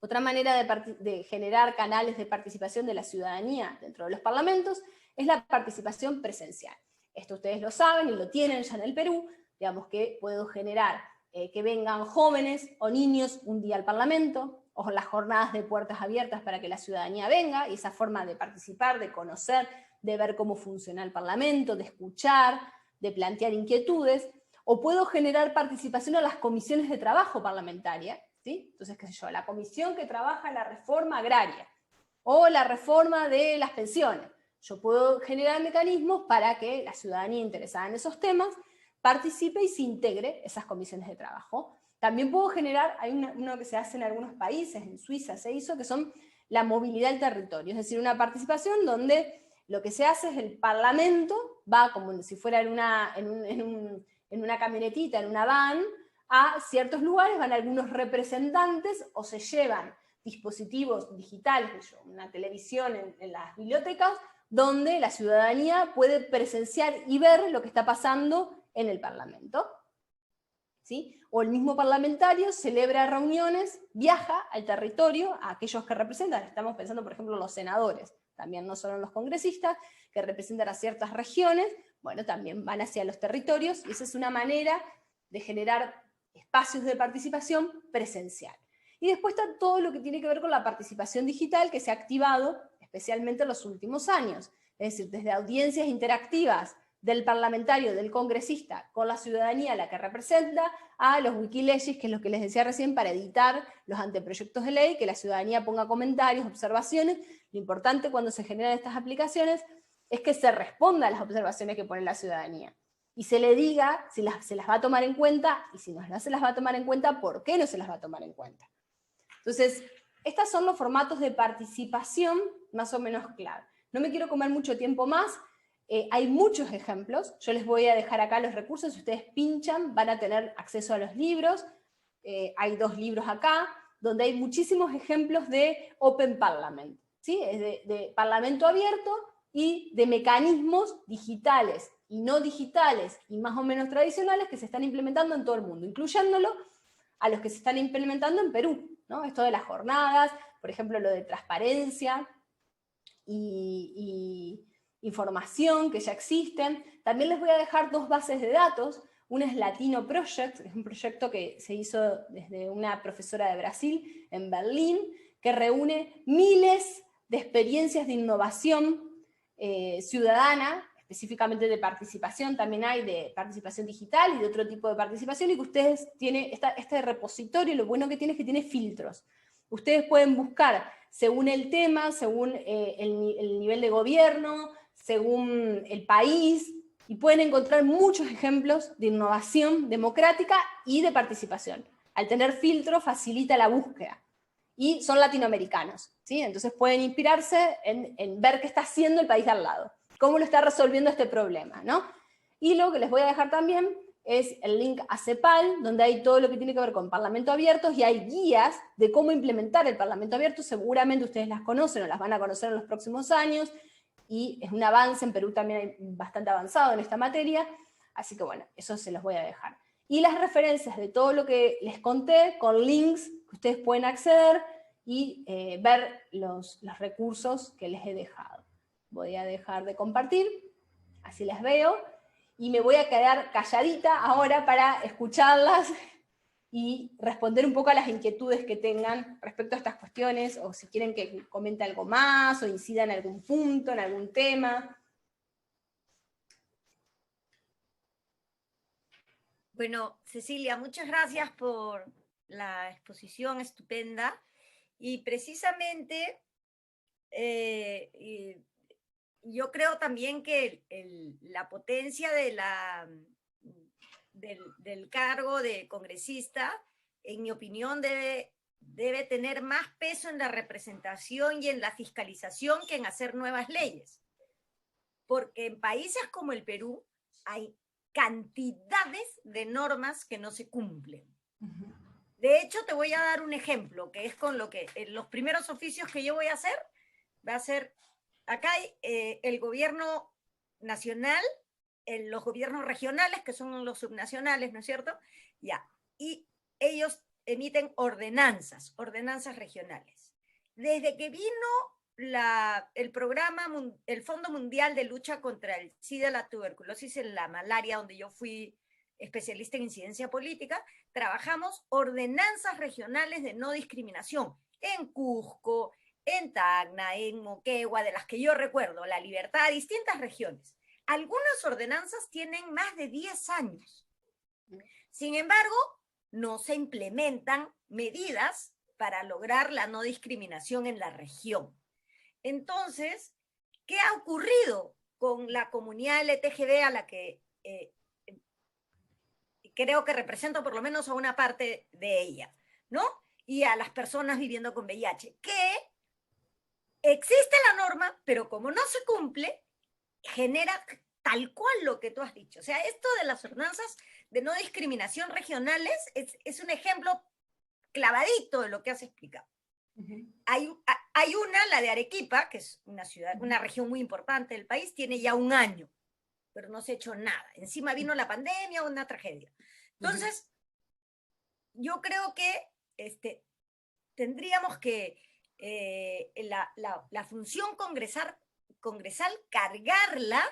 Otra manera de generar canales de participación de la ciudadanía dentro de los parlamentos es la participación presencial. Esto ustedes lo saben y lo tienen ya en el Perú, digamos que puedo generar que vengan jóvenes o niños un día al Parlamento, o las jornadas de puertas abiertas para que la ciudadanía venga, y esa forma de participar, de conocer, de ver cómo funciona el Parlamento, de escuchar, de plantear inquietudes, o puedo generar participación en las comisiones de trabajo parlamentaria, ¿sí? Entonces, qué sé yo, la comisión que trabaja la reforma agraria, o la reforma de las pensiones. Yo puedo generar mecanismos para que la ciudadanía interesada en esos temas participe y se integre esas comisiones de trabajo. También puedo generar, hay uno que se hace en algunos países, en Suiza se hizo, que son la movilidad del territorio, es decir, una participación donde lo que se hace es el Parlamento va como si fuera en una camionetita, en una van, a ciertos lugares, van algunos representantes o se llevan dispositivos digitales, una televisión en las bibliotecas, donde la ciudadanía puede presenciar y ver lo que está pasando en el Parlamento. ¿Sí? O el mismo parlamentario celebra reuniones, viaja al territorio, a aquellos que representan, estamos pensando por ejemplo en los senadores, también no solo en los congresistas, que representan a ciertas regiones, bueno, también van hacia los territorios, y esa es una manera de generar espacios de participación presencial. Y después está todo lo que tiene que ver con la participación digital que se ha activado especialmente en los últimos años, es decir, desde audiencias interactivas del parlamentario, del congresista, con la ciudadanía a la que representa, a los Wikileaks, que es lo que les decía recién, para editar los anteproyectos de ley, que la ciudadanía ponga comentarios, observaciones. Lo importante cuando se generan estas aplicaciones es que se responda a las observaciones que pone la ciudadanía. Y se le diga si se las va a tomar en cuenta, y si no se las va a tomar en cuenta, ¿por qué no se las va a tomar en cuenta? Entonces, estos son los formatos de participación más o menos clave. No me quiero comer mucho tiempo más. Hay muchos ejemplos, yo les voy a dejar acá los recursos, si ustedes pinchan van a tener acceso a los libros, hay 2 libros acá, donde hay muchísimos ejemplos de Open Parliament, ¿sí? Es de parlamento abierto y de mecanismos digitales y no digitales y más o menos tradicionales que se están implementando en todo el mundo, incluyéndolo a los que se están implementando en Perú, ¿no? Esto de las jornadas, por ejemplo lo de transparencia y información que ya existen. También les voy a dejar 2 bases de datos. Una es Latino Project, que es un proyecto que se hizo desde una profesora de Brasil, en Berlín, que reúne miles de experiencias de innovación ciudadana, específicamente de participación, también hay de participación digital y de otro tipo de participación, y que ustedes tienen, este repositorio, lo bueno que tiene es que tiene filtros. Ustedes pueden buscar según el tema, según el nivel de gobierno, según el país, y pueden encontrar muchos ejemplos de innovación democrática y de participación. Al tener filtro facilita la búsqueda. Y son latinoamericanos, ¿sí? Entonces pueden inspirarse en ver qué está haciendo el país de al lado, cómo lo está resolviendo este problema, ¿no? Y lo que les voy a dejar también es el link a CEPAL, donde hay todo lo que tiene que ver con Parlamento Abierto, y hay guías de cómo implementar el Parlamento Abierto. Seguramente ustedes las conocen o las van a conocer en los próximos años, y es un avance. En Perú también hay bastante avanzado en esta materia, así que bueno, eso se los voy a dejar. Y las referencias de todo lo que les conté, con links que ustedes pueden acceder y ver los recursos que les he dejado. Voy a dejar de compartir, así las veo, y me voy a quedar calladita ahora para escucharlas y responder un poco a las inquietudes que tengan respecto a estas cuestiones, o si quieren que comente algo más, o incida en algún punto, en algún tema. Bueno, Cecilia, muchas gracias por la exposición estupenda. Y precisamente yo creo también que la potencia del cargo de congresista, en mi opinión, debe tener más peso en la representación y en la fiscalización que en hacer nuevas leyes. Porque en países como el Perú hay cantidades de normas que no se cumplen. De hecho, te voy a dar un ejemplo, que es con lo que los primeros oficios que yo voy a hacer, va a ser, acá hay el gobierno nacional, los gobiernos regionales, que son los subnacionales, ¿no es cierto? Ya, y ellos emiten ordenanzas regionales. Desde que vino el programa, el Fondo Mundial de Lucha contra el SIDA, la tuberculosis y la malaria, donde yo fui especialista en incidencia política, trabajamos ordenanzas regionales de no discriminación en Cusco, en Tacna, en Moquegua, de las que yo recuerdo, La Libertad, distintas regiones. Algunas ordenanzas tienen más de 10 años. Sin embargo, no se implementan medidas para lograr la no discriminación en la región. Entonces, ¿qué ha ocurrido con la comunidad LGTB a la que creo que represento por lo menos a una parte de ella, ¿no? Y a las personas viviendo con VIH, que existe la norma, pero como no se cumple, genera tal cual lo que tú has dicho. O sea, esto de las ordenanzas de no discriminación regionales es un ejemplo clavadito de lo que has explicado. Hay una, la de Arequipa, que es una ciudad, una región muy importante del país, tiene ya un año, pero no se ha hecho nada. Encima vino la pandemia, una tragedia. Entonces, yo creo que tendríamos que la función congresal cargarla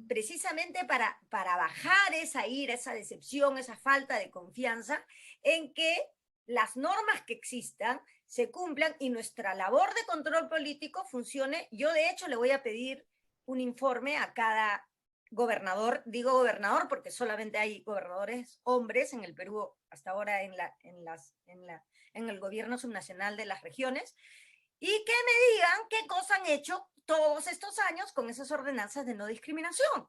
precisamente para bajar esa ira, esa decepción, esa falta de confianza en que las normas que existan se cumplan y nuestra labor de control político funcione. Yo, de hecho, le voy a pedir un informe a cada gobernador. Digo gobernador porque solamente hay gobernadores hombres en el Perú hasta ahora en el gobierno subnacional de las regiones, y que me digan qué cosa han hecho todos estos años con esas ordenanzas de no discriminación,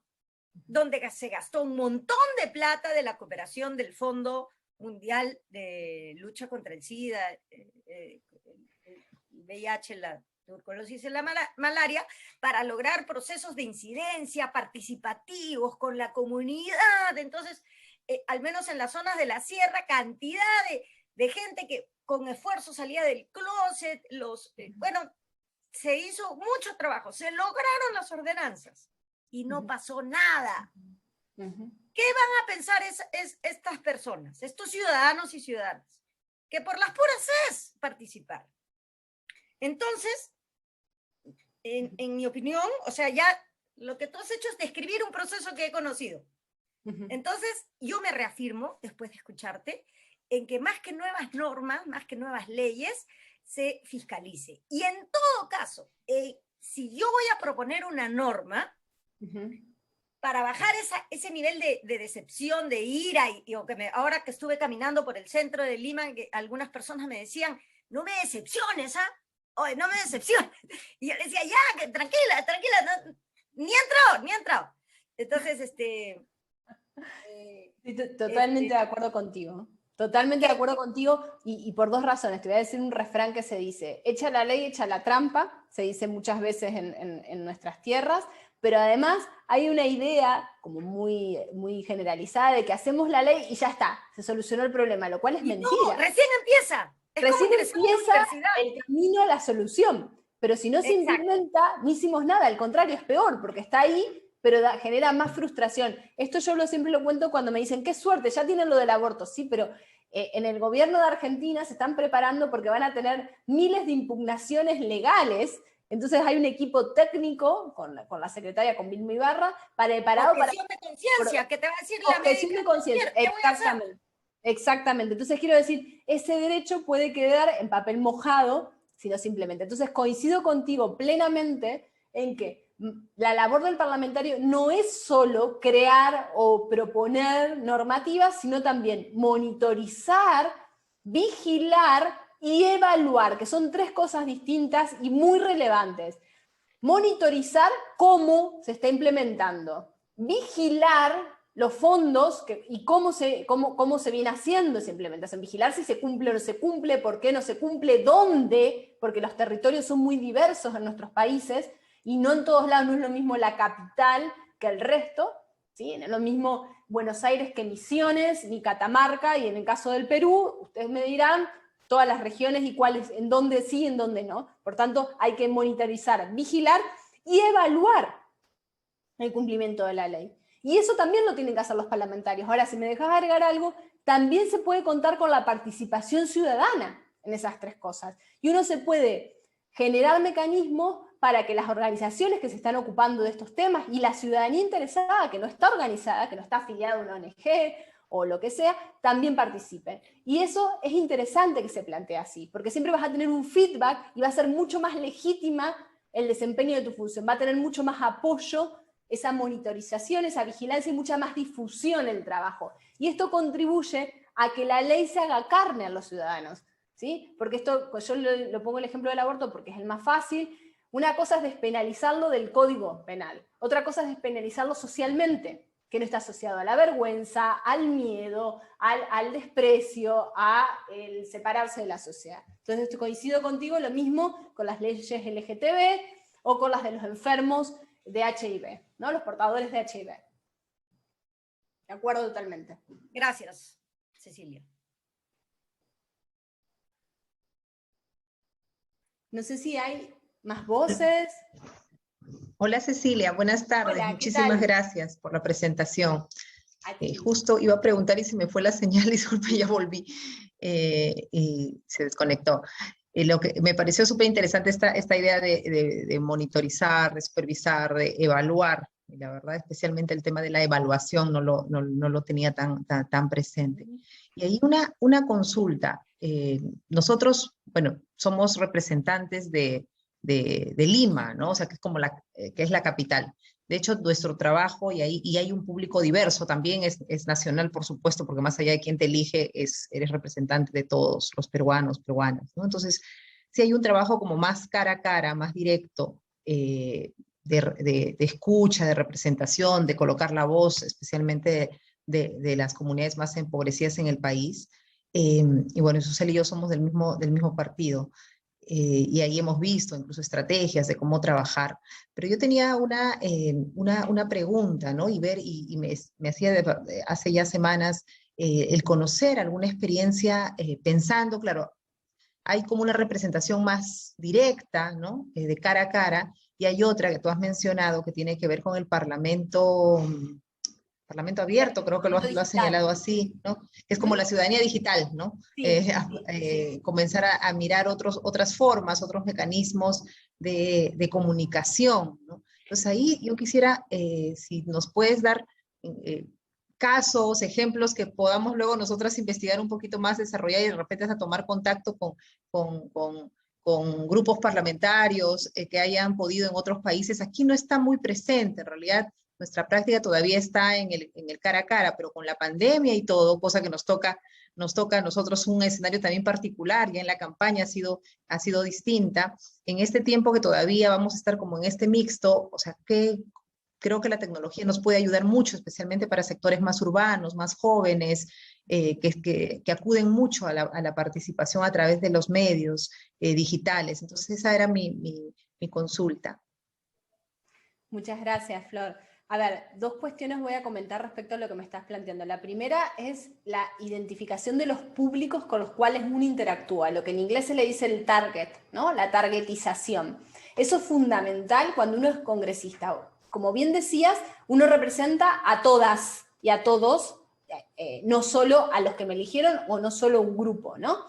donde se gastó un montón de plata de la cooperación del Fondo Mundial de Lucha contra el SIDA, el VIH, la tuberculosis y la malaria, para lograr procesos de incidencia participativos con la comunidad. Entonces, al menos en las zonas de la sierra, cantidad de gente que con esfuerzo salía del closet, bueno, se hizo mucho trabajo, se lograron las ordenanzas y no pasó nada. ¿Qué van a pensar estas personas, estos ciudadanos y ciudadanas? Que por las puras es participar. Entonces, en mi opinión, o sea, ya lo que tú has hecho es describir un proceso que he conocido. Entonces, yo me reafirmo, después de escucharte, en que más que nuevas normas, más que nuevas leyes, se fiscalice. Y en todo caso, si yo voy a proponer una norma para bajar ese nivel de decepción, de ira, ahora que estuve caminando por el centro de Lima, que algunas personas me decían, no me decepciones, ¿ah? Oye, no me decepciones. Y yo le decía, ya, tranquila, Ni ha entrado. Entonces, Totalmente de acuerdo contigo. Totalmente de acuerdo contigo y por dos razones. Te voy a decir un refrán que se dice, echa la ley, echa la trampa, se dice muchas veces en nuestras tierras, pero además hay una idea como muy, muy generalizada de que hacemos la ley y ya está, se solucionó el problema, lo cual es mentira. No, recién empieza. Recién empieza el camino a la solución, pero si no se implementa, no hicimos nada, al contrario, es peor, porque está ahí, pero genera más frustración. Esto yo siempre lo cuento cuando me dicen, qué suerte, ya tienen lo del aborto, sí, pero en el gobierno de Argentina se están preparando porque van a tener miles de impugnaciones legales. Entonces hay un equipo técnico, con la secretaria, con Vilma Ibarra, preparado para... Objeción de conciencia, que te va a decir la objeción de conciencia, exactamente. Exactamente. Entonces quiero decir, ese derecho puede quedar en papel mojado si no se implementa. Entonces coincido contigo plenamente en que la labor del parlamentario no es solo crear o proponer normativas, sino también monitorizar, vigilar y evaluar, que son tres cosas distintas y muy relevantes. Monitorizar cómo se está implementando. Vigilar los fondos y cómo se viene haciendo esa implementación. Vigilar si se cumple o no se cumple, por qué no se cumple, dónde, porque los territorios son muy diversos en nuestros países y no en todos lados no es lo mismo la capital que el resto, ¿sí? No es lo mismo Buenos Aires que Misiones, ni Catamarca, y en el caso del Perú, ustedes me dirán todas las regiones y cuáles, en dónde sí, en dónde no. Por tanto, hay que monitorizar, vigilar y evaluar el cumplimiento de la ley. Y eso también lo tienen que hacer los parlamentarios. Ahora, si me dejas agregar algo, también se puede contar con la participación ciudadana en esas tres cosas. Y uno se puede generar mecanismos para que las organizaciones que se están ocupando de estos temas y la ciudadanía interesada, que no está organizada, que no está afiliada a una ONG o lo que sea, también participen. Y eso es interesante que se plantee así, porque siempre vas a tener un feedback y va a ser mucho más legítima el desempeño de tu función, va a tener mucho más apoyo esa monitorización, esa vigilancia y mucha más difusión en el trabajo. Y esto contribuye a que la ley se haga carne a los ciudadanos, ¿sí? Porque esto, pues yo lo pongo el ejemplo del aborto porque es el más fácil. Una cosa es despenalizarlo del Código Penal, otra cosa es despenalizarlo socialmente, que no está asociado a la vergüenza, al miedo, al desprecio, a el separarse de la sociedad. Entonces coincido contigo, lo mismo con las leyes LGTB o con las de los enfermos de HIV, ¿no? Los portadores de HIV. De acuerdo totalmente. Gracias, Cecilia. No sé si hay más voces. Hola Cecilia, buenas tardes. Hola, muchísimas gracias por la presentación. Justo iba a preguntar y se me fue la señal, disculpe, ya volví y se desconectó. Lo que me pareció súper interesante esta idea de monitorizar, de supervisar, de evaluar. Y la verdad, especialmente el tema de la evaluación no lo tenía tan presente. Y hay una consulta. Nosotros, bueno, somos representantes de Lima, ¿no? O sea, que es como que es la capital. De hecho, nuestro trabajo, y hay un público diverso, también es nacional, por supuesto, porque más allá de quién te elige, eres representante de todos los peruanas, ¿no? Entonces, sí hay un trabajo como más cara a cara, más directo, de escucha, de representación, de colocar la voz, especialmente de las comunidades más empobrecidas en el país. Y bueno, Susel y yo somos del mismo partido. Y ahí hemos visto incluso estrategias de cómo trabajar. Pero yo tenía una pregunta, ¿no? Y me hacía hace ya semanas el conocer alguna experiencia pensando, claro, hay como una representación más directa, ¿no? De cara a cara, y hay otra que tú has mencionado que tiene que ver con el Parlamento abierto, creo que lo has señalado así, ¿no? Es como la ciudadanía digital, ¿no? Sí, comenzar a mirar otras formas, otros mecanismos de comunicación, ¿no? Entonces ahí yo quisiera, si nos puedes dar casos, ejemplos que podamos luego nosotras investigar un poquito más, desarrollar y de repente a tomar contacto con grupos parlamentarios que hayan podido en otros países. Aquí no está muy presente, en realidad. Nuestra práctica todavía está en el cara a cara, pero con la pandemia y todo, cosa que nos toca a nosotros un escenario también particular, ya en la campaña ha sido distinta. En este tiempo que todavía vamos a estar como en este mixto, o sea, ¿qué creo que la tecnología nos puede ayudar mucho, especialmente para sectores más urbanos, más jóvenes, que acuden mucho a la participación a través de los medios digitales. Entonces esa era mi consulta. Muchas gracias, Flor. A ver, dos cuestiones voy a comentar respecto a lo que me estás planteando. La primera es la identificación de los públicos con los cuales uno interactúa, lo que en inglés se le dice el target, ¿no? La targetización. Eso es fundamental cuando uno es congresista. Como bien decías, uno representa a todas y a todos, no solo a los que me eligieron o no solo un grupo, ¿no?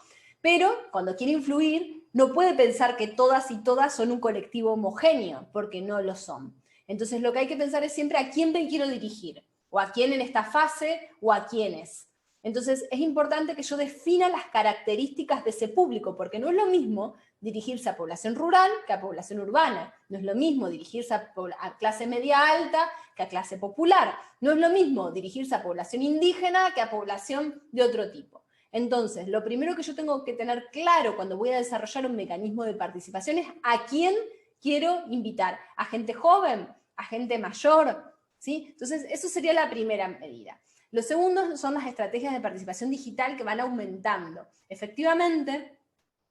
Pero cuando quiere influir, no puede pensar que todas y todas son un colectivo homogéneo, porque no lo son. Entonces lo que hay que pensar es siempre a quién me quiero dirigir, o a quién en esta fase, o a quiénes. Entonces es importante que yo defina las características de ese público, porque no es lo mismo dirigirse a población rural que a población urbana. No es lo mismo dirigirse a clase media alta que a clase popular. No es lo mismo dirigirse a población indígena que a población de otro tipo. Entonces, lo primero que yo tengo que tener claro cuando voy a desarrollar un mecanismo de participación es a quién quiero invitar. ¿A gente joven? ¿A gente mayor? ¿Sí? Entonces, eso sería la primera medida. Lo segundo son las estrategias de participación digital que van aumentando. Efectivamente,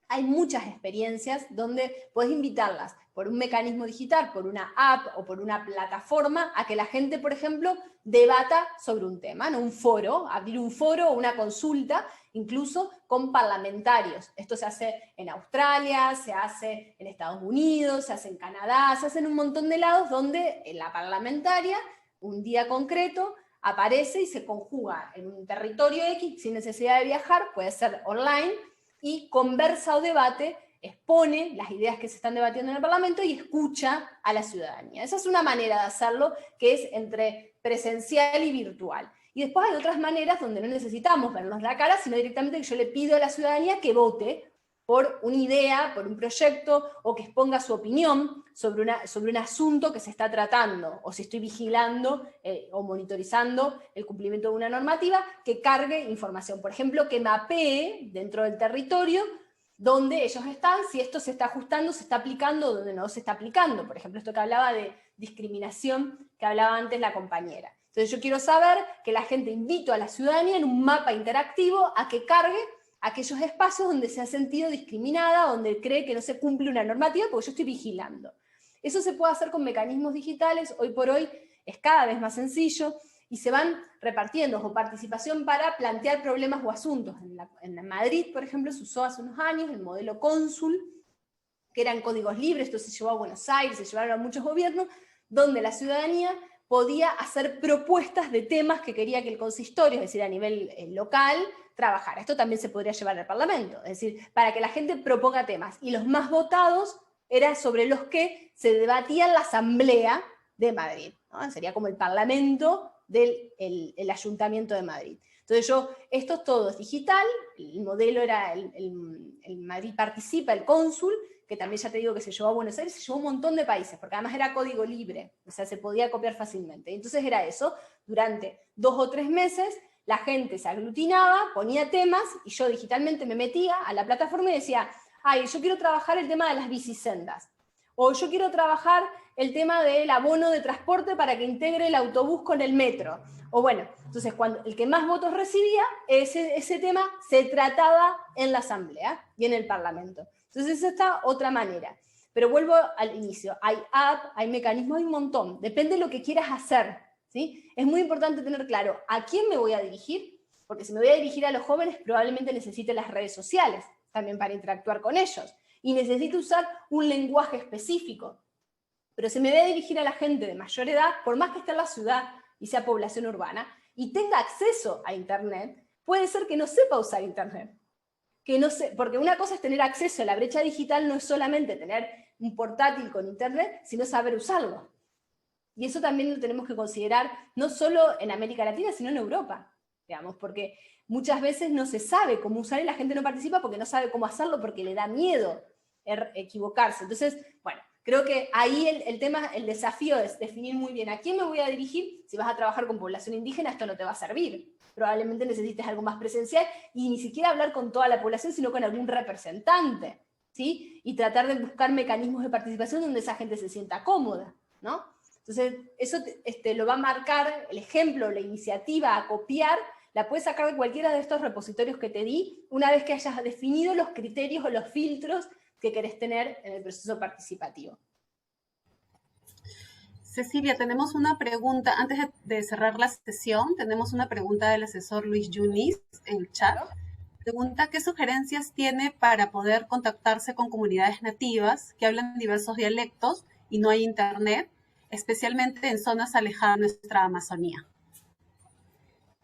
hay muchas experiencias donde puedes invitarlas por un mecanismo digital, por una app o por una plataforma, a que la gente, por ejemplo, debata sobre un tema, ¿no? Un foro, abrir un foro o una consulta, incluso con parlamentarios. Esto se hace en Australia, se hace en Estados Unidos, se hace en Canadá, se hace en un montón de lados donde la parlamentaria, un día concreto, aparece y se conjuga en un territorio X sin necesidad de viajar, puede ser online, y conversa o debate, expone las ideas que se están debatiendo en el Parlamento y escucha a la ciudadanía. Esa es una manera de hacerlo, que es entre presencial y virtual. Y después hay otras maneras donde no necesitamos vernos la cara, sino directamente que yo le pido a la ciudadanía que vote por una idea, por un proyecto, o que exponga su opinión sobre un asunto que se está tratando, o si estoy vigilando o monitorizando el cumplimiento de una normativa, que cargue información. Por ejemplo, que mapee dentro del territorio donde ellos están, si esto se está ajustando, se está aplicando, o donde no se está aplicando. Por ejemplo, esto que hablaba de discriminación, que hablaba antes la compañera. Entonces yo quiero saber que la gente, invito a la ciudadanía en un mapa interactivo a que cargue aquellos espacios donde se ha sentido discriminada, donde cree que no se cumple una normativa, porque yo estoy vigilando. Eso se puede hacer con mecanismos digitales, hoy por hoy es cada vez más sencillo, y se van repartiendo, o participación para plantear problemas o asuntos. En Madrid, por ejemplo, se usó hace unos años el modelo cónsul, que eran códigos libres, esto se llevó a Buenos Aires, se llevaron a muchos gobiernos, donde la ciudadanía podía hacer propuestas de temas que quería que el consistorio, es decir, a nivel local, trabajara. Esto también se podría llevar al Parlamento, es decir, para que la gente proponga temas. Y los más votados eran sobre los que se debatía en la Asamblea de Madrid, ¿no? Sería como el Parlamento del el Ayuntamiento de Madrid. Entonces esto todo es digital, el modelo era el Madrid Participa, el cónsul, que también ya te digo que se llevó a Buenos Aires, se llevó a un montón de países, porque además era código libre, o sea, se podía copiar fácilmente. Entonces era eso, durante 2 o 3 meses, la gente se aglutinaba, ponía temas, y yo digitalmente me metía a la plataforma y decía, ay, yo quiero trabajar el tema de las bicisendas, o yo quiero trabajar el tema del abono de transporte para que integre el autobús con el metro. O bueno, entonces cuando el que más votos recibía, ese tema se trataba en la Asamblea y en el Parlamento. Entonces esa está otra manera. Pero vuelvo al inicio, hay app, hay mecanismos, hay un montón. Depende de lo que quieras hacer, ¿sí? Es muy importante tener claro a quién me voy a dirigir, porque si me voy a dirigir a los jóvenes, probablemente necesite las redes sociales también para interactuar con ellos. Y necesito usar un lenguaje específico. Pero si me voy a dirigir a la gente de mayor edad, por más que esté en la ciudad y sea población urbana, y tenga acceso a Internet, puede ser que no sepa usar Internet. Que no sé, porque una cosa es tener acceso a la brecha digital, no es solamente tener un portátil con Internet, sino saber usarlo. Y eso también lo tenemos que considerar, no solo en América Latina, sino en Europa, digamos, porque muchas veces no se sabe cómo usar y la gente no participa porque no sabe cómo hacerlo, porque le da miedo equivocarse. Entonces, bueno, creo que ahí el tema, el desafío es definir muy bien a quién me voy a dirigir. Si vas a trabajar con población indígena, esto no te va a servir. Probablemente necesites algo más presencial y ni siquiera hablar con toda la población, sino con algún representante, ¿sí? Y tratar de buscar mecanismos de participación donde esa gente se sienta cómoda, ¿no? Entonces, eso lo va a marcar el ejemplo, la iniciativa a copiar, la puedes sacar de cualquiera de estos repositorios que te di, una vez que hayas definido los criterios o los filtros que querés tener en el proceso participativo. Cecilia, tenemos una pregunta, antes de cerrar la sesión, tenemos una pregunta del asesor Luis Yunis en el chat. Pregunta, ¿qué sugerencias tiene para poder contactarse con comunidades nativas que hablan diversos dialectos y no hay internet, especialmente en zonas alejadas de nuestra Amazonía?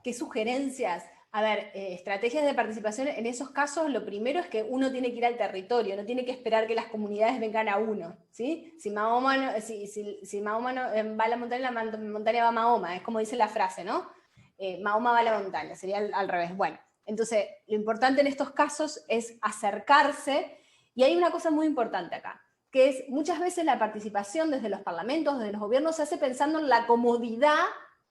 ¿Qué sugerencias? A ver, estrategias de participación, en esos casos lo primero es que uno tiene que ir al territorio, no tiene que esperar que las comunidades vengan a uno, ¿sí? Si Mahoma, va a la montaña va a Mahoma, es como dice la frase, ¿no? Mahoma va a la montaña, sería al revés. Bueno, entonces lo importante en estos casos es acercarse, y hay una cosa muy importante acá, que es muchas veces la participación desde los parlamentos, desde los gobiernos, se hace pensando en la comodidad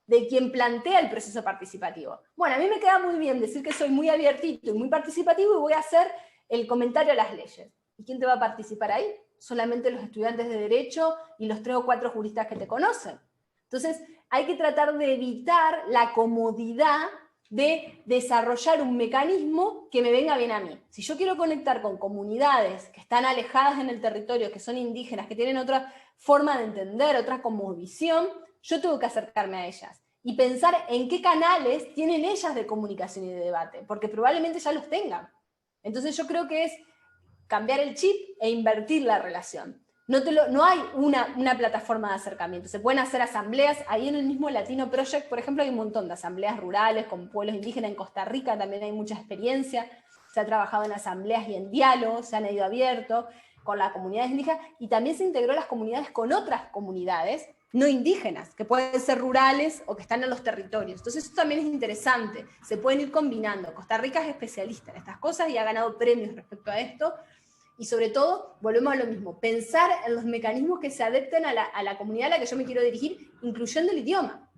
de quien plantea el proceso participativo. Bueno, a mí me queda muy bien decir que soy muy abiertito y muy participativo y voy a hacer el comentario a las leyes. ¿Y quién te va a participar ahí? Solamente los estudiantes de Derecho y los 3 o 4 juristas que te conocen. Entonces, hay que tratar de evitar la comodidad de desarrollar un mecanismo que me venga bien a mí. Si yo quiero conectar con comunidades que están alejadas en el territorio, que son indígenas, que tienen otra forma de entender, otra cosmovisión, yo tengo que acercarme a ellas y pensar en qué canales tienen ellas de comunicación y de debate, porque probablemente ya los tengan. Entonces yo creo que es cambiar el chip e invertir la relación. No hay una plataforma de acercamiento, se pueden hacer asambleas, ahí en el mismo Latino Project, por ejemplo, hay un montón de asambleas rurales con pueblos indígenas, en Costa Rica también hay mucha experiencia, se ha trabajado en asambleas y en diálogos, se han ido abiertos con las comunidades indígenas, y también se integró las comunidades con otras comunidades no indígenas, que pueden ser rurales o que están en los territorios. Entonces eso también es interesante, se pueden ir combinando. Costa Rica es especialista en estas cosas y ha ganado premios respecto a esto, y sobre todo, volvemos a lo mismo, pensar en los mecanismos que se adapten a la comunidad a la que yo me quiero dirigir, incluyendo el idioma.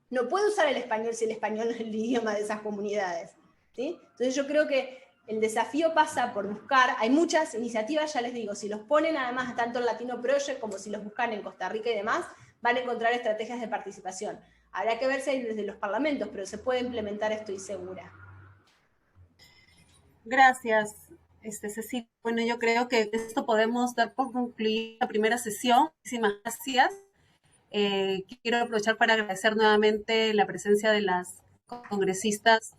No puedo usar el español si el español no es el idioma de esas comunidades, ¿sí? Entonces yo creo que el desafío pasa por buscar, hay muchas iniciativas, ya les digo, si los ponen además tanto en Latino Project como si los buscan en Costa Rica y demás, van a encontrar estrategias de participación. Habrá que ver si hay desde los parlamentos, pero se puede implementar, estoy segura. Gracias, Cecilia. Bueno, yo creo que esto podemos dar por concluir la primera sesión. Muchísimas gracias. Quiero aprovechar para agradecer nuevamente la presencia de las congresistas